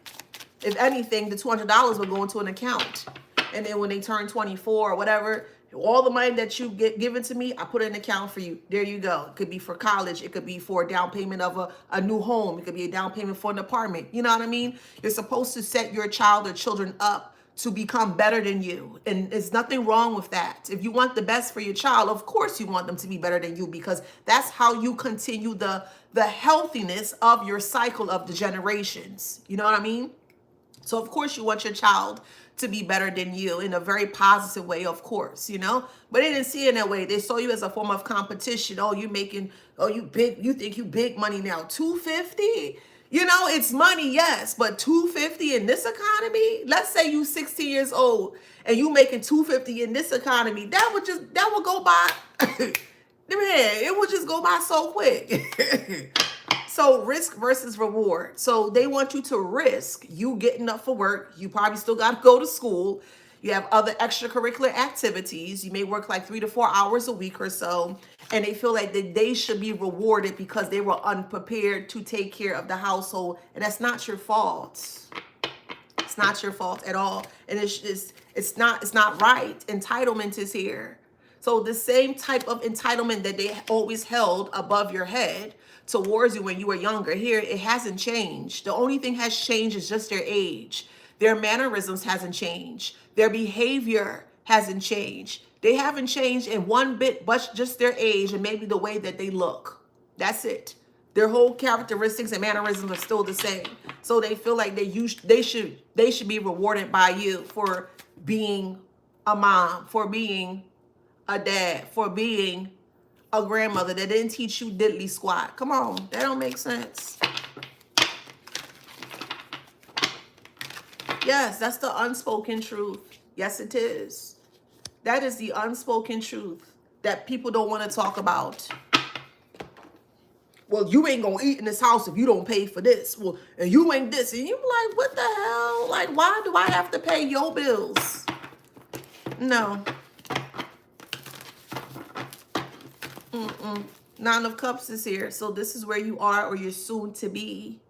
If anything, the $200 would go into an account. And then when they turn 24 or whatever, all the money that you get given to me, I put in an account for you. There you go. It could be for college. It could be for a down payment of a new home. It could be a down payment for an apartment. You know what I mean? You're supposed to set your child or children up to become better than you. And there's nothing wrong with that. If you want the best for your child, of course you want them to be better than you, because that's how you continue the healthiness of your cycle of the generations. You know what I mean? So of course you want your child to be better than you in a very positive way, of course, you know, but they didn't see it in that way. They saw you as a form of competition. Oh, you think you big money now. $250? You know, it's money, yes, but $250 in this economy? Let's say you 16 years old and you making $250 in this economy. That would go by, man, it would just go by so quick. So risk versus reward. So they want you to risk you getting up for work. You probably still got to go to school. You have other extracurricular activities. You may work like 3 to 4 hours a week or so. And they feel like that they should be rewarded because they were unprepared to take care of the household. And that's not your fault. It's not your fault at all. And it's not right. Entitlement is here. So the same type of entitlement that they always held above your head towards you when you were younger, here it hasn't changed. The only thing has changed is just their age. Their mannerisms hasn't changed. Their behavior hasn't changed. They haven't changed in one bit, but just their age and maybe the way that they look. That's it. Their whole characteristics and mannerisms are still the same. So they feel like they should be rewarded by you for being a mom, for being a dad, for being a grandmother that didn't teach you diddly squat. Come on, that don't make sense. Yes, that's the unspoken truth. Yes, it is. That is the unspoken truth that people don't want to talk about. Well, you ain't gonna eat in this house if you don't pay for this. Well, and you ain't this. And you like, what the hell? Like, why do I have to pay your bills? No. Nine of Cups is here. So this is where you are, or you're soon to be.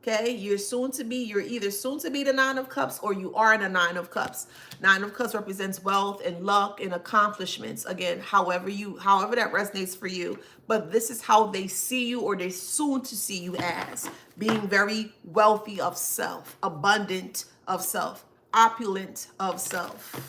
Okay, you're either soon to be the Nine of Cups, or you are in a Nine of Cups. Nine of Cups represents wealth and luck and accomplishments. Again, however that resonates for you. But this is how they see you, or they're soon to see you as being very wealthy of self, abundant of self, opulent of self.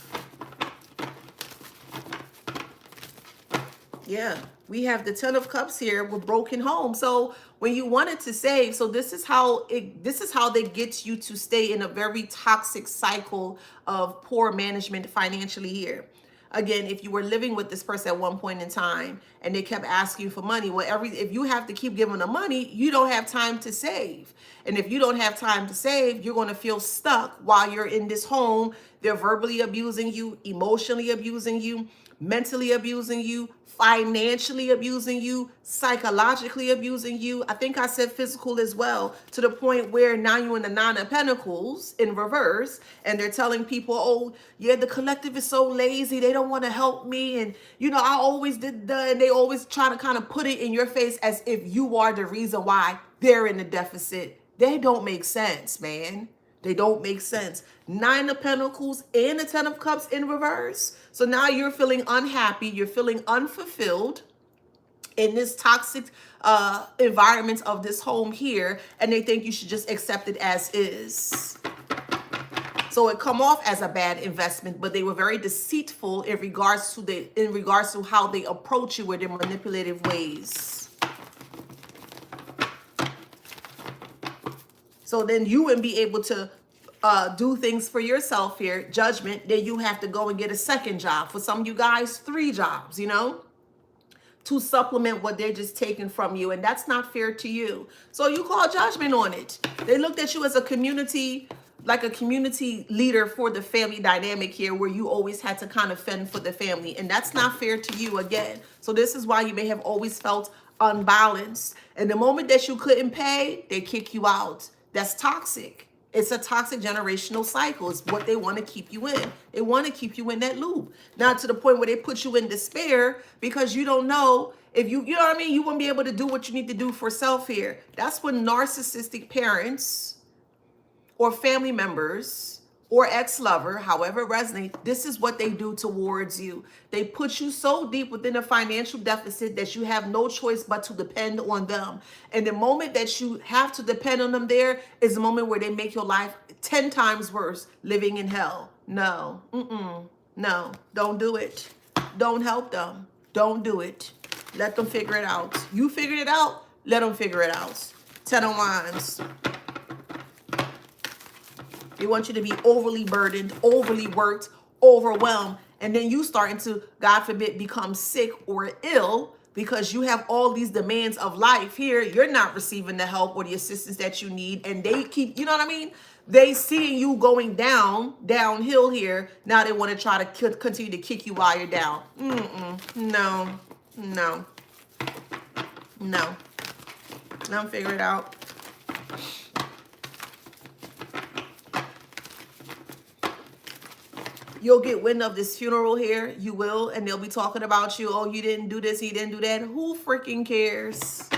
Yeah, we have the Ten of Cups here with broken home. So when you wanted to save, so this is how they get you to stay in a very toxic cycle of poor management financially here. Again, if you were living with this person at one point in time and they kept asking you for money, well, if you have to keep giving them money, you don't have time to save. And if you don't have time to save, you're going to feel stuck while you're in this home. They're verbally abusing you, emotionally abusing you, mentally abusing you, financially abusing you, psychologically abusing you. I think I said physical as well, to the point where now you're in the Nine of Pentacles in reverse, and they're telling people, oh, yeah, the collective is so lazy. They don't want to help me. And, I always did and they always try to kind of put it in your face as if you are the reason why they're in the deficit. They don't make sense, man. They don't make sense. Nine of Pentacles and the Ten of Cups in reverse. So now you're feeling unhappy. You're feeling unfulfilled in this toxic environment of this home here. And they think you should just accept it as is. So it come off as a bad investment, but they were very deceitful in regards to how they approach you with their manipulative ways. So then you wouldn't be able to do things for yourself here, judgment, then you have to go and get a second job. For some of you guys, 3 jobs, to supplement what they're just taking from you. And that's not fair to you. So you call judgment on it. They looked at you as a community, like a community leader for the family dynamic here, where you always had to kind of fend for the family. And that's not fair to you again. So this is why you may have always felt unbalanced. And the moment that you couldn't pay, they kick you out. That's toxic. It's a toxic generational cycle. It's what they want to keep you in. They want to keep you in that loop. Now to the point where they put you in despair because you don't know if you know what I mean? You won't be able to do what you need to do for self here. That's when narcissistic parents or family members or ex-lover, however it resonates, this is what they do towards you. They put you so deep within a financial deficit that you have no choice but to depend on them. And the moment that you have to depend on them there is the moment where they make your life 10 times worse, living in hell. No, no, don't do it. Don't help them. Don't do it. Let them figure it out. You figured it out, let them figure it out. 10 of Wands. They want you to be overly burdened, overly worked, overwhelmed. And then you starting to, God forbid, become sick or ill because you have all these demands of life here. You're not receiving the help or the assistance that you need. And they keep, you know what I mean? They seeing you going downhill here. Now they want to try to continue to kick you while you're down. No, no, no. Let them figure it out. You'll get wind of this funeral here. You will. And they'll be talking about you. Oh, you didn't do this. You didn't do that. Who freaking cares?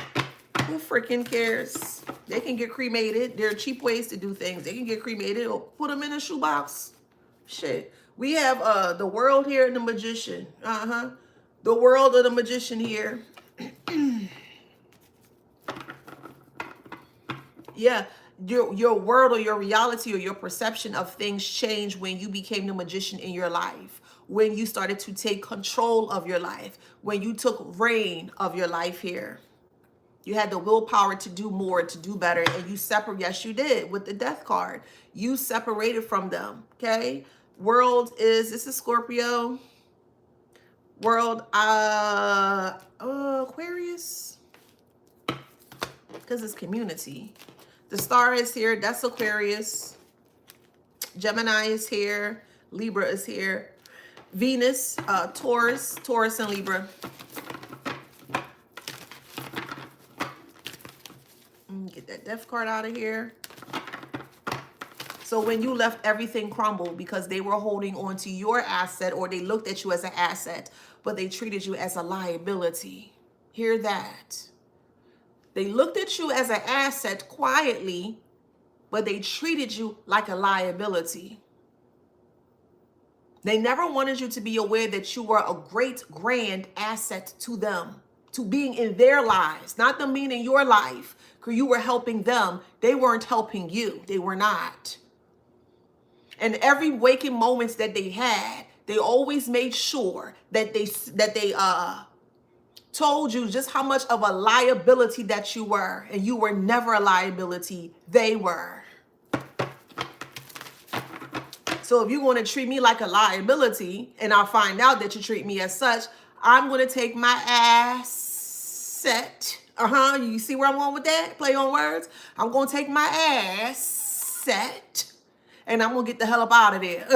Who freaking cares? They can get cremated. There are cheap ways to do things. They can get cremated or put them in a shoebox. Shit. We have the World here and the Magician. The World of the Magician here. Yeah. Your world or your reality or your perception of things changed when you became the magician in your life, when you started to take control of your life, when you took reign of your life here. You had the willpower to do more, to do better, and you separate. Yes, you did with the death card. You separated from them. Okay. World is, this is Scorpio. World, Aquarius, because it's community. The star is here. That's Aquarius. Gemini is here. Libra is here. Venus, Taurus and Libra. Get that death card out of here. So when you left, everything crumbled because they were holding on to your asset, or they looked at you as an asset, but they treated you as a liability. Hear that. They looked at you as an asset quietly, but they treated you like a liability. They never wanted you to be aware that you were a great grand asset to them, to being in their lives, not them being in your life, because you were helping them. They weren't helping you. They were not. And every waking moments that they had, they always made sure that they told you just how much of a liability that you were, and you were never a liability. They were. So if you're going to treat me like a liability, and I'll find out that you treat me as such, I'm going to take my asset. You see where I'm going with that? Play on words. I'm going to take my asset, and I'm going to get the hell up out of there.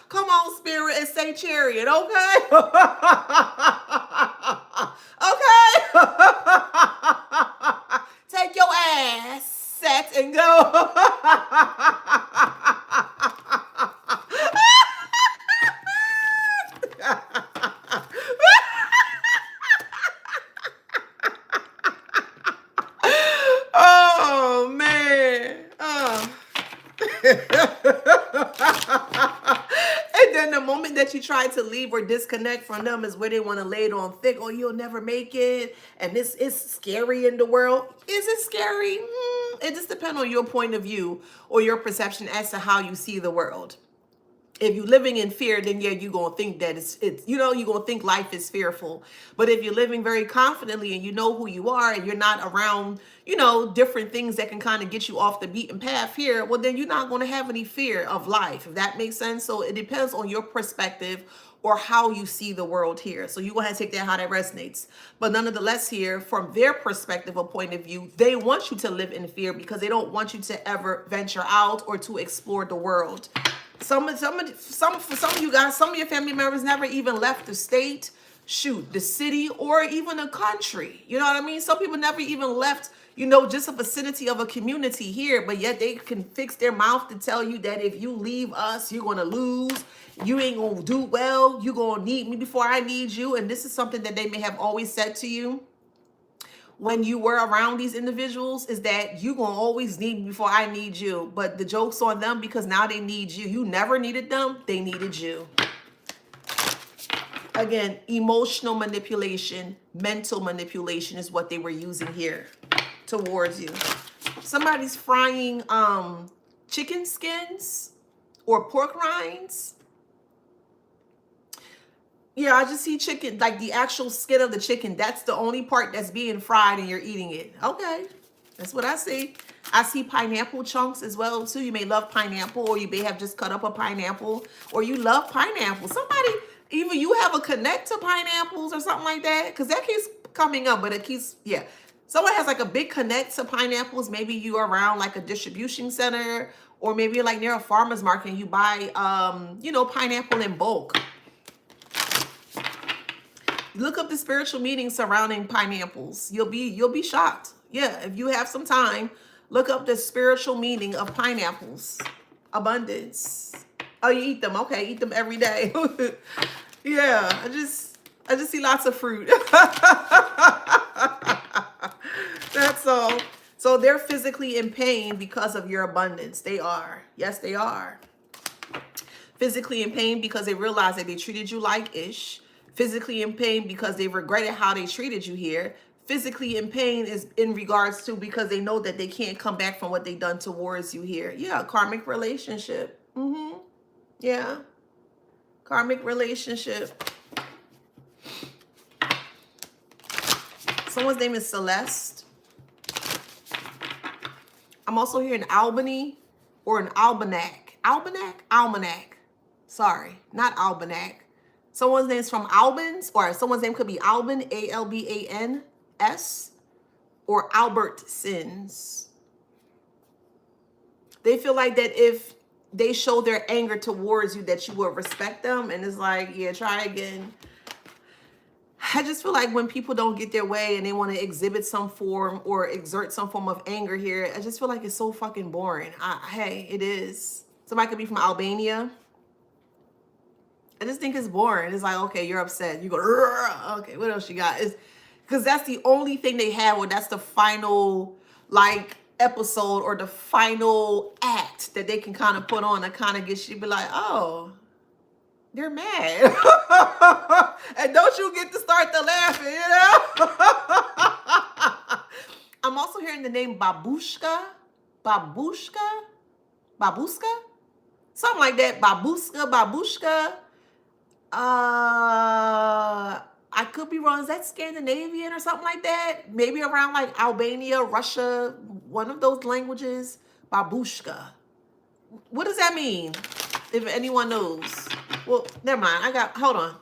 Come on, spirit, and say chariot, okay? Okay? Take your asset and go. Oh, man. Oh. And then the moment that you try to leave or disconnect from them is where they want to lay it on thick. Oh, you'll never make it. And this is scary in the world. Is it scary? It just depends on your point of view or your perception as to how you see the world. If you're living in fear, then yeah, you're going to think that it's you're going to think life is fearful. But if you're living very confidently and you know who you are and you're not around, different things that can kind of get you off the beaten path here, well, then you're not going to have any fear of life, if that makes sense. So it depends on your perspective or how you see the world here. So you go ahead and take that how that resonates. But nonetheless here, from their perspective or point of view, they want you to live in fear because they don't want you to ever venture out or to explore the world. Some of you guys, some of your family members never even left the state, the city, or even a country. You know what I mean? Some people never even left, just a vicinity of a community here, but yet they can fix their mouth to tell you that if you leave us, you're going to lose. You ain't going to do well. You're going to need me before I need you. And this is something that they may have always said to you when you were around these individuals, is that you gonna always need me before I need you. But the joke's on them because now they need you. You never needed them, they needed you. Again, emotional manipulation, mental manipulation is what they were using here towards you. Somebody's frying chicken skins or pork rinds. Yeah, I just see chicken, like the actual skin of the chicken. That's the only part that's being fried and you're eating it. Okay, that's what I see. I see pineapple chunks as well too. You may love pineapple, or you may have just cut up a pineapple, or you love pineapple. Somebody, even you have a connect to pineapples or something like that, because that keeps coming up, but it keeps, yeah. Someone has like a big connect to pineapples. Maybe you're around like a distribution center, or maybe you're like near a farmer's market and you buy, pineapple in bulk. Look up the spiritual meaning surrounding pineapples. You'll be shocked. Yeah, if you have some time, look up the spiritual meaning of pineapples. Abundance. Oh, you eat them. Okay, eat them every day. Yeah, I just see lots of fruit. That's all. So they're physically in pain because of your abundance. They are. Yes, they are. Physically in pain because they realize that they treated you like ish. Physically in pain because they regretted how they treated you here. Physically in pain is in regards to because they know that they can't come back from what they've done towards you here. Yeah, karmic relationship. Yeah, karmic relationship. Someone's name is Celeste. I'm also hearing Albany or an Almanac. Almanac? Almanac. Sorry, not Almanac. Someone's name's from Albans, or someone's name could be Alban, Albans, or Albertsons. They feel like that if they show their anger towards you, that you will respect them. And it's like, yeah, try again. I just feel like when people don't get their way and they want to exhibit some form or exert some form of anger here, I just feel like it's so fucking boring. Hey, it is. Somebody could be from Albania. I just think it's boring. It's like, okay, you're upset. You go, okay, what else you got? It's because that's the only thing they have, or that's the final, like, episode or the final act that they can kind of put on to kind of get you be like, oh, they're mad. And don't you get to start the laughing, you know? I'm also hearing the name Babushka. Babushka? Babushka? Something like that. Babushka. I could be wrong. Is that Scandinavian or something like that? Maybe around like Albania, Russia, one of those languages. Babushka. What does that mean? If anyone knows. Well, never mind. Hold on.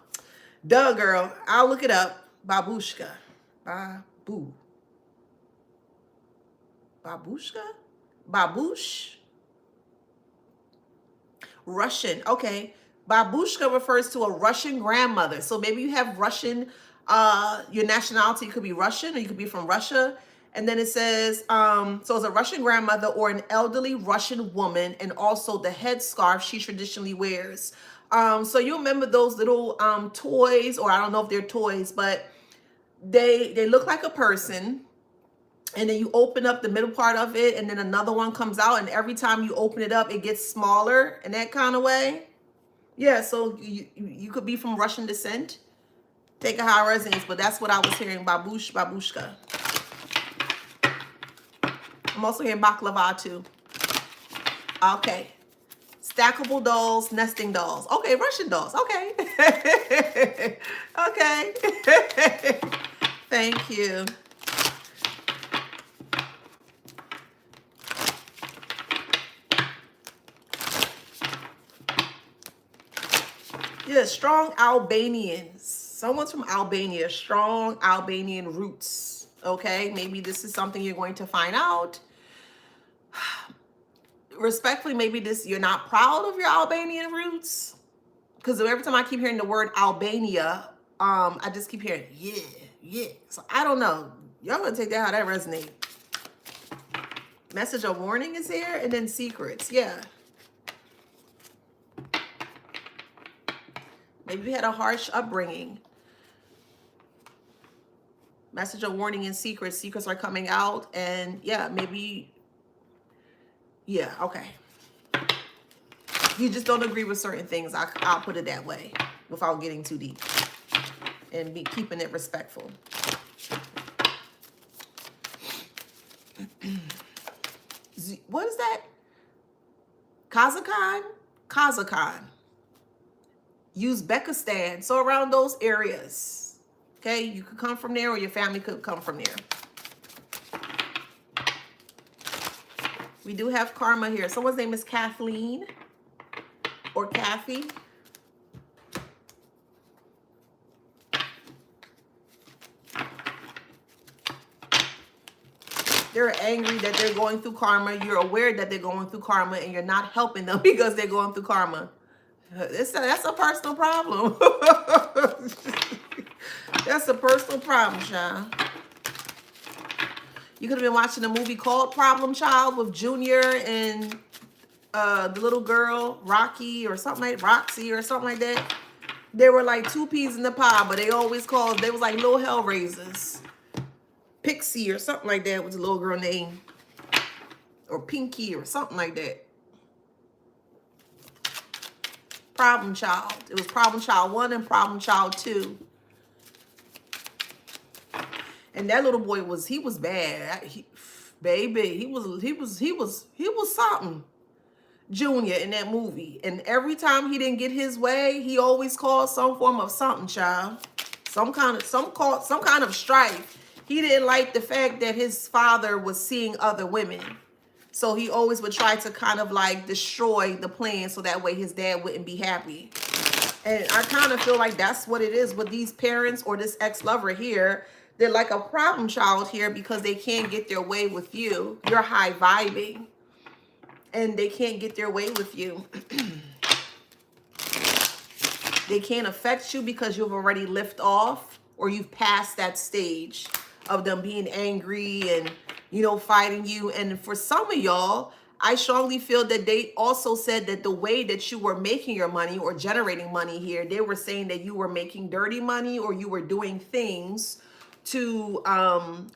Duh, girl. I'll look it up. Babushka. Babushka? Babush? Russian. Okay. Babushka refers to a Russian grandmother. So maybe you have Russian, your nationality could be Russian, or you could be from Russia. And then it says, so it's a Russian grandmother or an elderly Russian woman, and also the headscarf she traditionally wears. So you remember those little toys, or I don't know if they're toys, but they look like a person. And then you open up the middle part of it, and then another one comes out. And every time you open it up, it gets smaller in that kind of way. Yeah, so you could be from Russian descent. Take it how it resonates, but that's what I was hearing. Babushka. I'm also hearing baklava too. Okay. Stackable dolls, nesting dolls. Okay, Russian dolls. Okay. Okay. Thank you. Yeah, strong Albanians. Someone's from Albania, strong Albanian roots. Okay, maybe this is something you're going to find out. Respectfully, maybe you're not proud of your Albanian roots. Because every time I keep hearing the word Albania, I just keep hearing, yeah. So I don't know. Y'all gonna take that how that resonates. Message of warning is here, and then secrets. Yeah. Maybe you had a harsh upbringing. Message of warning and secrets. Secrets are coming out. And yeah, maybe. Yeah, okay. You just don't agree with certain things. I'll put it that way without getting too deep. And be keeping it respectful. What is that? Kazakhstan. Uzbekistan. So around those areas. Okay, you could come from there, or your family could come from there. We do have karma here. Someone's name is Kathleen or Kathy. They're angry that they're going through karma. You're aware that they're going through karma, and you're not helping them because they're going through karma. That's a personal problem. That's a personal problem, child. You could have been watching a movie called Problem Child with Junior and the little girl, Roxy or something like that. They were like two peas in the pod, but they was like little hell raisers. Pixie or something like that was the little girl name. Or Pinky or something like that. Problem Child. It was Problem Child 1 and Problem Child 2. And that little boy was bad. He was something. Junior in that movie. And every time he didn't get his way, he always caused some form of something, child. Some kind of strife. He didn't like the fact that his father was seeing other women. So he always would try to kind of like destroy the plan so that way his dad wouldn't be happy. And I kind of feel like that's what it is with these parents or this ex-lover here. They're like a problem child here because they can't get their way with you. You're high vibing and they can't get their way with you. They can't affect you because you've already lifted off or you've passed that stage of them being angry and, you know, fighting you. And for some of y'all, I strongly feel that they also said that the way that you were making your money or generating money here, they were saying that you were making dirty money or you were doing things to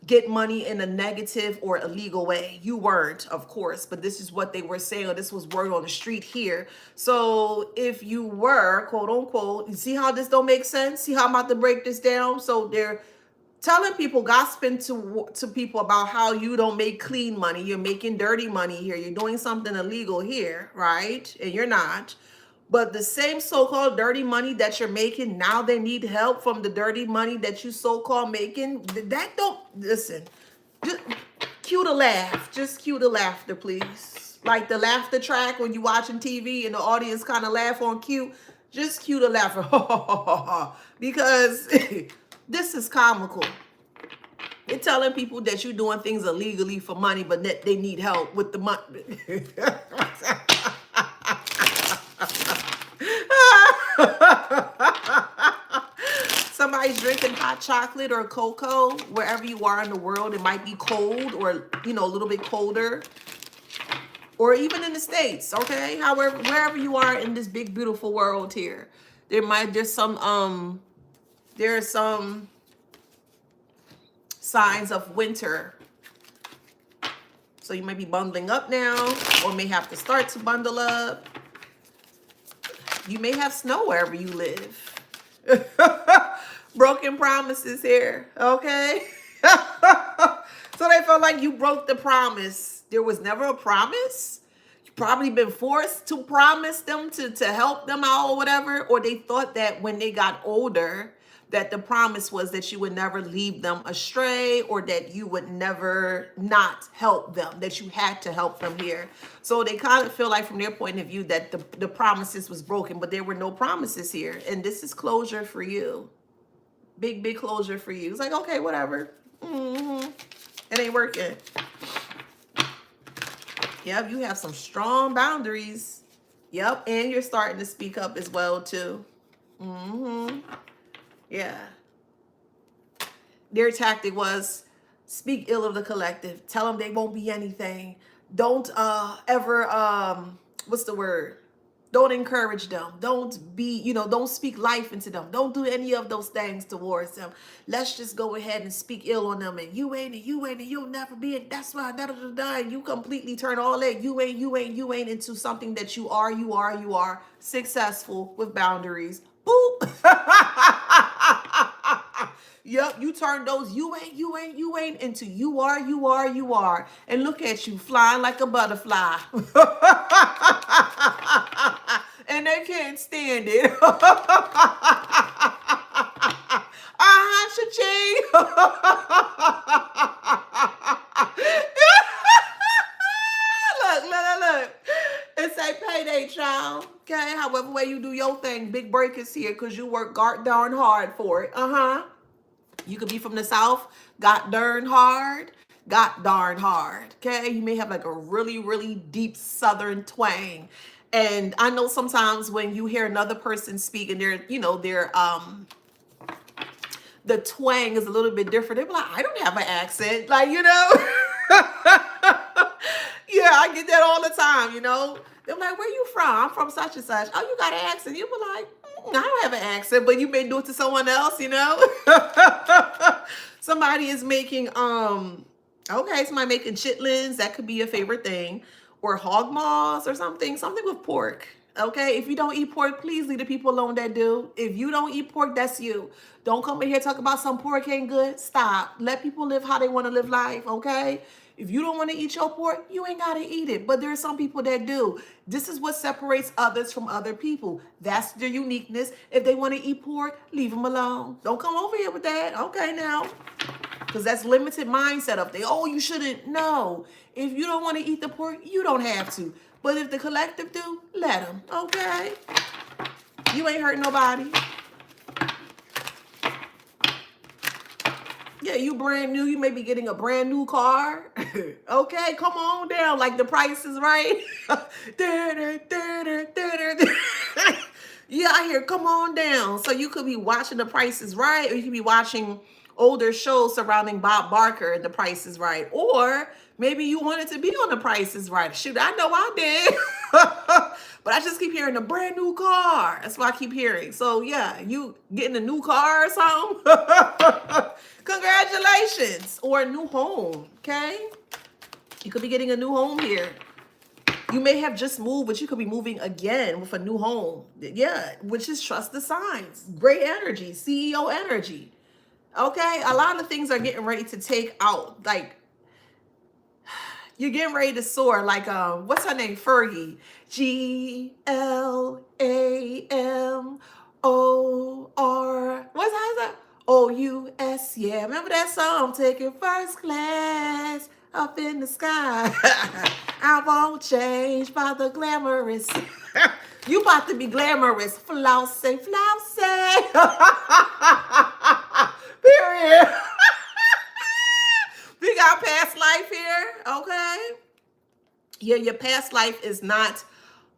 get money in a negative or illegal way. You weren't, of course, but this is what they were saying, or this was word on the street here. So if you were, quote unquote, you see how this don't make sense? See how I'm about to break this down? So they're telling people, gossiping to people about how you don't make clean money. You're making dirty money here. You're doing something illegal here, right? And you're not. But the same so-called dirty money that you're making, now they need help from the dirty money that you so-called making. That don't, listen, just cue the laugh. Just cue the laughter, please. Like the laughter track when you're watching TV and the audience kind of laugh on cue. Just cue the laughter. Because this is comical. You're telling people that you're doing things illegally for money, but that they need help with the money. Somebody's drinking hot chocolate or cocoa wherever you are in the world. It might be cold or, you know, a little bit colder, or even in the States. Okay, however, wherever you are in this big beautiful world here, there's some signs of winter. So you may be bundling up now, or may have to start to bundle up. You may have snow wherever you live. Broken promises here, okay? So they felt like you broke the promise. There was never a promise. You probably been forced to promise them to help them out or whatever. Or they thought that when they got older, that the promise was that you would never leave them astray, or that you would never not help them, that you had to help them here. So they kind of feel like from their point of view that the promises was broken, but there were no promises here. And this is closure for you. Big, big closure for you. It's like, okay, whatever. It ain't working. Yep, you have some strong boundaries. Yep, and you're starting to speak up as well, too. Yeah. Their tactic was speak ill of the collective. Tell them they won't be anything. Don't ever, what's the word? Don't encourage them. Don't be, you know, don't speak life into them. Don't do any of those things towards them. Let's just go ahead and speak ill on them. And you ain't, and you ain't, and you'll never be it. That's why, and you completely turn all that you ain't into something that you are successful with boundaries. Boop. Yep, you turn those you ain't into you are. And look at you flying like a butterfly. And they can't stand it. Cha-ching. Look. It's a payday, child. Okay, however way you do your thing, big break is here because you work darn hard for it. You could be from the South, got darn hard. Okay, you may have like a really, really deep Southern twang. And I know sometimes when you hear another person speak and they're, you know, the twang is a little bit different. They're like, I don't have an accent. Like, you know. Yeah, I get that all the time, you know. They're like, where you from? I'm from such and such. Oh, you got an accent. You be like, I don't have an accent, but you may do it to someone else, you know. Somebody is making, somebody making chitlins. That could be your favorite thing. Or hog maws or something with pork. Okay, if you don't eat pork, please leave the people alone that do. If you don't eat pork, that's you. Don't come in here talk about some pork ain't good. Stop. Let people live how they want to live life, okay? If you don't want to eat your pork, you ain't got to eat it. But there are some people that do. This is what separates others from other people. That's their uniqueness. If they want to eat pork, leave them alone. Don't come over here with that. Okay, now. Because that's limited mindset of they, oh, you shouldn't. No. If you don't want to eat the pork, you don't have to. But if the collective do, let them. Okay? You ain't hurt nobody. Yeah, you brand new. You may be getting a brand new car. Okay, come on down. Like the price is right. Yeah, I hear come on down. So you could be watching The Price is Right, or you could be watching older shows surrounding Bob Barker and The Price is Right. Or maybe you wanted to be on The Price is Right. Shoot, I know I did. But I just keep hearing a brand new car. That's what I keep hearing. So yeah, you getting a new car or something? Congratulations. Or a new home, okay? You could be getting a new home here. You may have just moved, but you could be moving again with a new home. Yeah, which is trust the signs. Great energy, CEO energy. Okay, a lot of things are getting ready to take out. Like, you're getting ready to soar. Like, what's her name? Fergie. GLAMOR. How's that? OUS. Yeah, remember that song? Taking first class up in the sky. I won't change by the glamorous. You about to be glamorous. Flousy, flousy. Period. We got past life here, okay? Yeah, your past life is not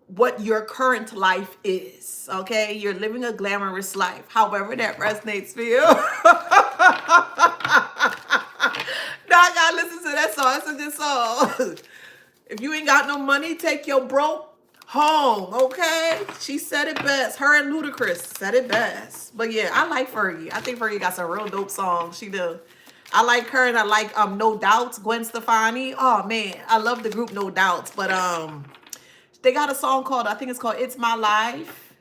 what your current life is, okay? You're living a glamorous life. However that resonates for you. Now I gotta listen to that song. Listen to this song. If you ain't got no money, take your broke home, okay? She said it best. Her and Ludacris said it best. But yeah, I like Fergie. I think Fergie got some real dope songs. She do. I like her, and I like No Doubts, Gwen Stefani. Oh man, I love the group No Doubts. But they got a song called, I think it's called It's My Life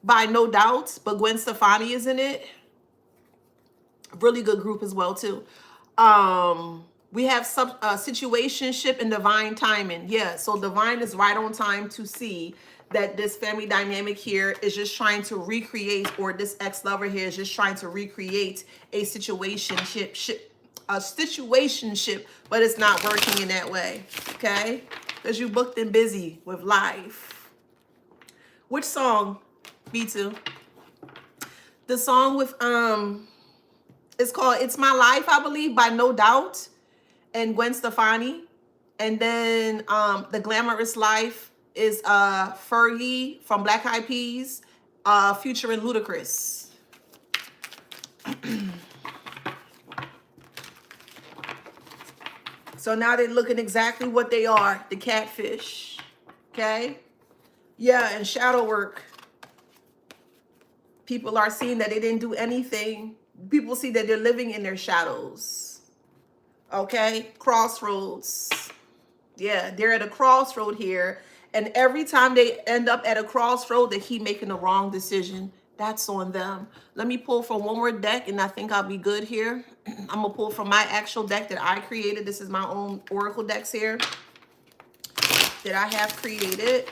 by No Doubts, but Gwen Stefani is in it. Really good group as well too. We have situationship and divine timing. Yeah, so divine is right on time to see that this family dynamic here is just trying to recreate, or this ex-lover here is just trying to recreate a situationship, but it's not working in that way, okay? Because you booked and busy with life. Which song? B2. The song with, it's called It's My Life, I believe, by No Doubt and Gwen Stefani. And then The Glamorous Life is Fergie from Black Eyed Peas, featuring Ludacris. So now they're looking exactly what they are, the catfish, okay? Yeah, and shadow work. People are seeing that they didn't do anything. People see that they're living in their shadows, okay? Crossroads. Yeah, they're at a crossroad here. And every time they end up at a crossroad, they keep making the wrong decision. That's on them. Let me pull from one more deck, and I think I'll be good here. I'm going to pull from my actual deck that I created. This is my own Oracle decks here that I have created.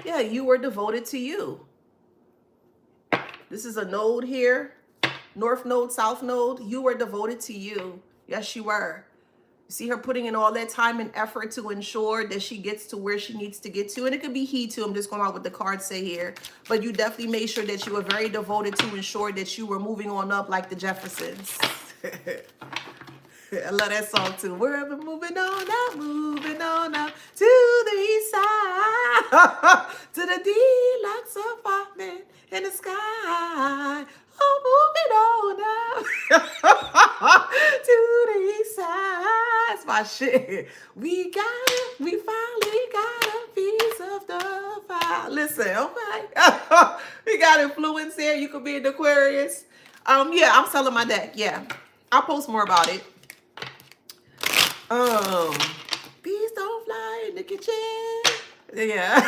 Yeah, you were devoted to you. This is a node here. North node, south node. You were devoted to you. Yes, you were. You see her putting in all that time and effort to ensure that she gets to where she needs to get to. And it could be he too. I'm just going out what the cards say here. But you definitely made sure that you were very devoted to ensure that you were moving on up like the Jeffersons. I love that song too. We're moving on up to the east side, to the deluxe apartment in the sky. Oh, moving on up to the east side. That's my shit. We finally got a piece of the pie. Listen, okay. We got influence here. You could be an Aquarius. Yeah, I'm selling my deck. Yeah, I'll post more about it. Bees don't fly in the kitchen. Yeah.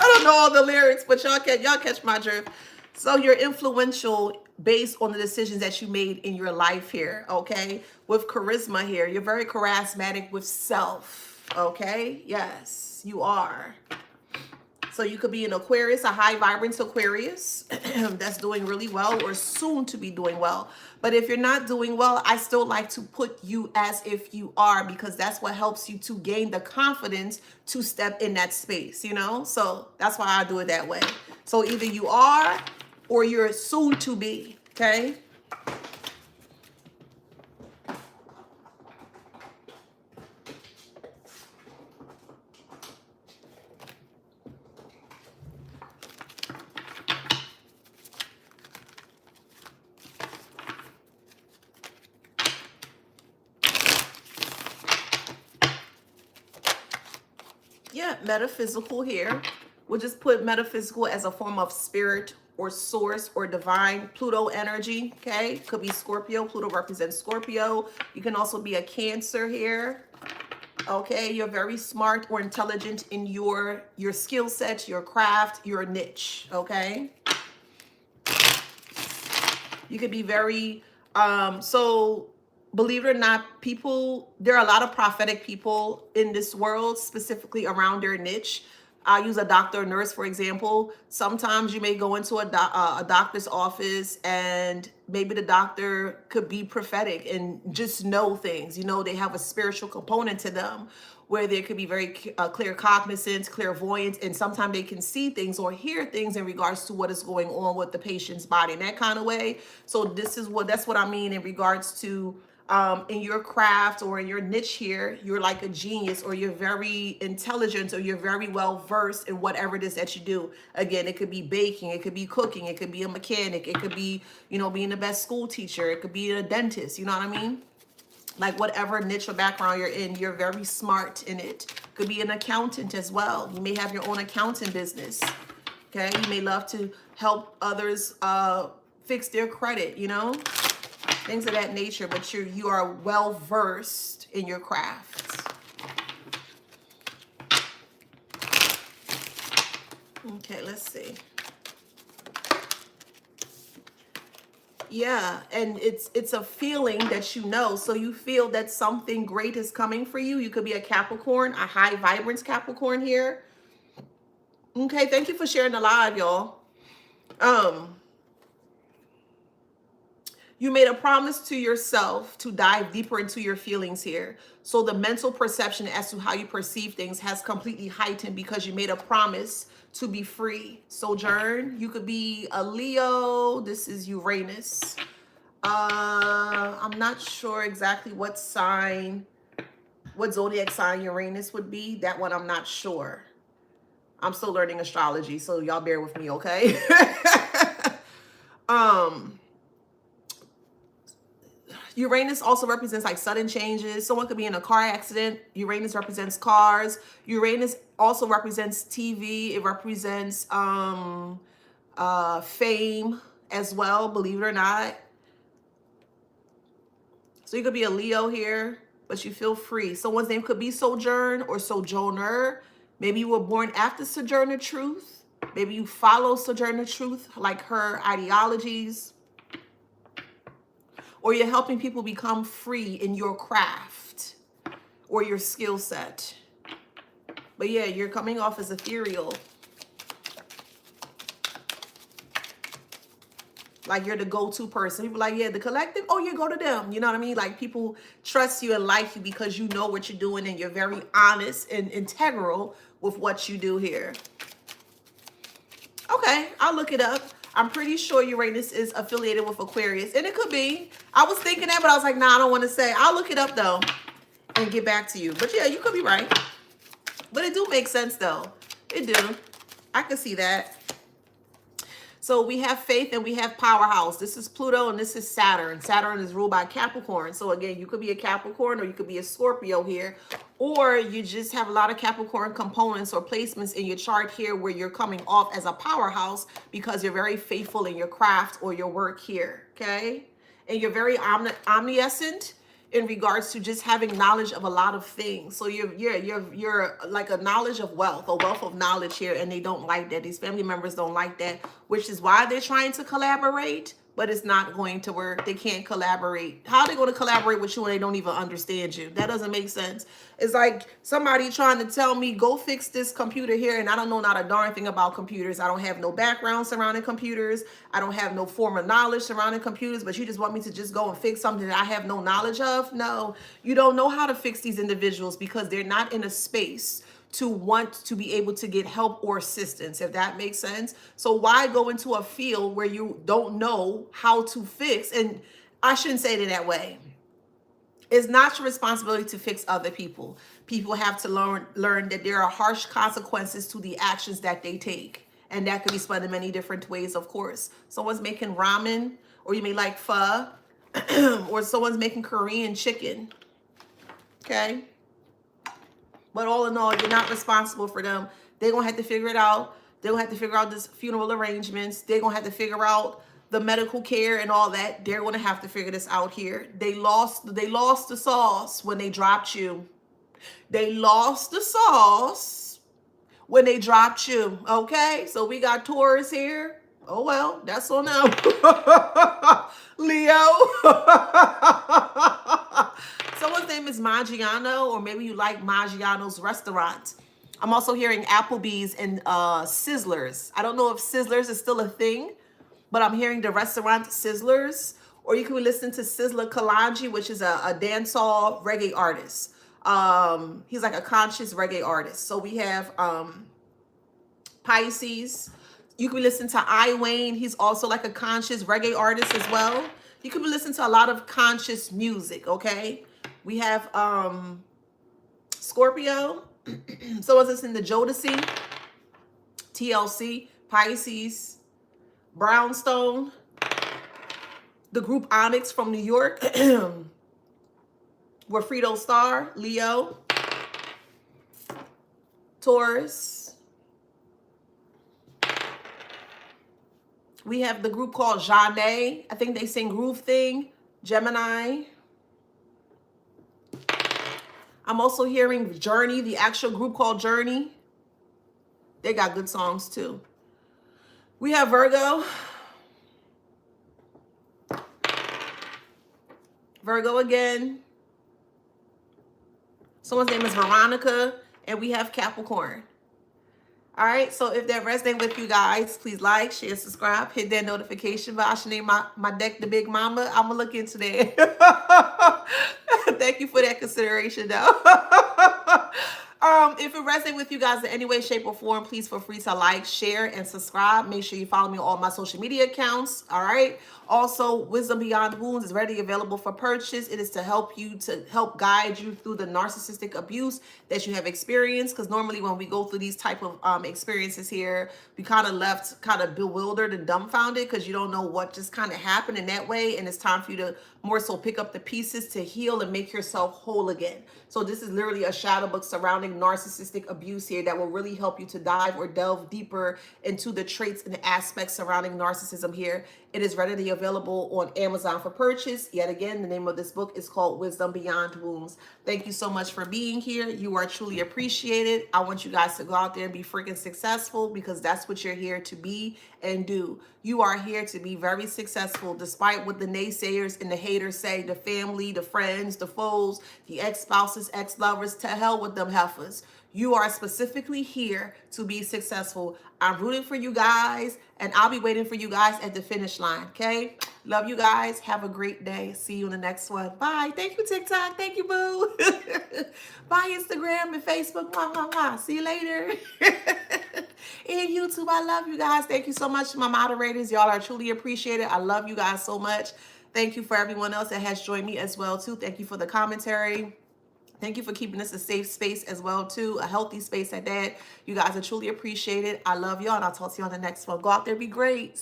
I don't know all the lyrics, but y'all catch my drift. So you're influential based on the decisions that you made in your life here, okay? With charisma here. You're very charismatic with self. Okay, yes, you are. So you could be an Aquarius, a high vibrance Aquarius that's doing really well or soon to be doing well. But if you're not doing well, I still like to put you as if you are, because that's what helps you to gain the confidence to step in that space, you know? So that's why I do it that way. So either you are or you're soon to be, okay? Yeah, metaphysical here. We'll just put metaphysical as a form of spirit or source or divine Pluto energy, okay? Could be Scorpio. Pluto represents Scorpio. You can also be a Cancer here, okay? You're very smart or intelligent in your skill set, your craft, your niche, okay? You could be very, so believe it or not, people, there are a lot of prophetic people in this world, specifically around their niche. I'll use a doctor or nurse, for example. Sometimes you may go into a doctor's office and maybe the doctor could be prophetic and just know things. You know, they have a spiritual component to them where there could be very clear cognizance, clairvoyance, and sometimes they can see things or hear things in regards to what is going on with the patient's body in that kind of way. So that's what I mean in regards to in your craft or in your niche here, you're like a genius, or you're very intelligent, or you're very well versed in whatever it is that you do. Again, it could be baking, it could be cooking, it could be a mechanic, it could be, you know, being the best school teacher, it could be a dentist, you know what I mean? Like whatever niche or background you're in, you're very smart in it. Could be an accountant as well. You may have your own accounting business. Okay, you may love to help others fix their credit, you know, things of that nature. But you are well versed in your craft. Okay, let's see. Yeah, and it's a feeling that you know. So you feel that something great is coming for you. You could be a Capricorn, a high vibrance Capricorn here. Okay, thank you for sharing the live, y'all. You made a promise to yourself to dive deeper into your feelings here. So the mental perception as to how you perceive things has completely heightened because you made a promise to be free. Sojourn, you could be a Leo. This is Uranus. I'm not sure exactly what sign, what zodiac sign Uranus would be. That one I'm not sure. I'm still learning astrology, so y'all bear with me, okay? Uranus also represents like sudden changes. Someone could be in a car accident. Uranus represents cars. Uranus also represents TV. It represents fame as well, believe it or not. So you could be a Leo here, but you feel free. Someone's name could be Sojourn or Sojourner. Maybe you were born after Sojourner Truth. Maybe you follow Sojourner Truth, like her ideologies. Or you're helping people become free in your craft or your skill set. But yeah, you're coming off as ethereal. Like you're the go-to person. People are like, yeah, the collective, oh, you go to them. You know what I mean? Like people trust you and like you because you know what you're doing and you're very honest and integral with what you do here. Okay, I'll look it up. I'm pretty sure Uranus is affiliated with Aquarius, and it could be. I was thinking that, but I was like, nah, I don't want to say. I'll look it up though and get back to you. But yeah, you could be right. But it do make sense though. It do. I can see that. So we have faith and we have powerhouse. This is Pluto and this is Saturn. Saturn is ruled by Capricorn. So again, you could be a Capricorn or you could be a Scorpio here. Or you just have a lot of Capricorn components or placements in your chart here where you're coming off as a powerhouse because you're very faithful in your craft or your work here, okay? And you're very omniscient in regards to just having knowledge of a lot of things. So you're like a knowledge of wealth, a wealth of knowledge here, and they don't like that. These family members don't like that, which is why they're trying to collaborate. but it's not going to work. They can't collaborate. How are they going to collaborate with you when they don't even understand you? That doesn't make sense. It's like somebody trying to tell me, go fix this computer here, and I don't know not a darn thing about computers. I don't have no background surrounding computers. I don't have no formal knowledge surrounding computers, but you just want me to just go and fix something that I have no knowledge of? No, you don't know how to fix these individuals because they're not in a space to want to be able to get help or assistance, if that makes sense. So why go into a field where you don't know how to fix? And I shouldn't say it that way. It's not your responsibility to fix other people. People have to learn that there are harsh consequences to the actions that they take. And that can be spun in many different ways, of course. Someone's making ramen, or you may like pho, or someone's making Korean chicken. Okay? But all in all, you're not responsible for them. They're going to have to figure it out. They're going to have to figure out this funeral arrangements. They're going to have to figure out the medical care and all that. They're going to have to figure this out here. They lost the sauce when they dropped you. They lost the sauce when they dropped you. Okay? So we got Taurus here. Oh, well, that's on them. Leo. Someone's name is Maggiano, or maybe you like Maggiano's restaurant. I'm also hearing Applebee's and Sizzlers. I don't know if Sizzlers is still a thing, but I'm hearing the restaurant Sizzlers. Or you can listen to Sizzler Kalanji, which is a dancehall reggae artist. He's like a conscious reggae artist. So we have Pisces. You can listen to I Wayne. He's also like a conscious reggae artist as well. You can listen to a lot of conscious music, okay? We have Scorpio. Someone's listening to Jodeci, TLC, Pisces, Brownstone, the group Onyx from New York, Wilfredo Star, Leo, Taurus. We have the group called Janae. I think they sing Groove Thing, Gemini. I'm also hearing Journey, the actual group called Journey. They got good songs too. We have Virgo. Virgo again. Someone's name is Veronica. And we have Capricorn. All right, so if that resonates with you guys, please like, share, subscribe, hit that notification bell. I should name my deck the Big Mama. I'm going to look into that. Thank you for that consideration, though. If it resonates with you guys in any way, shape, or form, please feel free to like, share, and subscribe. Make sure you follow me on all my social media accounts. All right. Also, Wisdom Beyond Wounds is readily available for purchase. It is to help guide you through the narcissistic abuse that you have experienced. Because normally when we go through these type of experiences here, we kind of left kind of bewildered and dumbfounded because you don't know what just kind of happened in that way. And it's time for you to more so pick up the pieces to heal and make yourself whole again. So this is literally a shadow book surrounding narcissistic abuse here that will really help you to dive or delve deeper into the traits and aspects surrounding narcissism here. It is readily available on Amazon for purchase. Yet again, the name of this book is called Wisdom Beyond Wounds. Thank you so much for being here. You are truly appreciated. I want you guys to go out there and be freaking successful because that's what you're here to be and do. You are here to be very successful despite what the naysayers and the haters say, the family, the friends, the foes, the ex-spouses, ex-lovers. To hell with them heifers. You are specifically here to be successful. I'm rooting for you guys, and I'll be waiting for you guys at the finish line, okay? Love you guys. Have a great day. See you in the next one. Bye. Thank you, TikTok. Thank you, boo. Bye, Instagram and Facebook. Mwah, mwah, mwah. See you later. And YouTube, I love you guys. Thank you so much to my moderators. Y'all are truly appreciated. I love you guys so much. Thank you for everyone else that has joined me as well, too. Thank you for the commentary. Thank you for keeping this a safe space as well, too. A healthy space at that. You guys are truly appreciated. I love y'all, and I'll talk to you on the next one. Go out there, be great.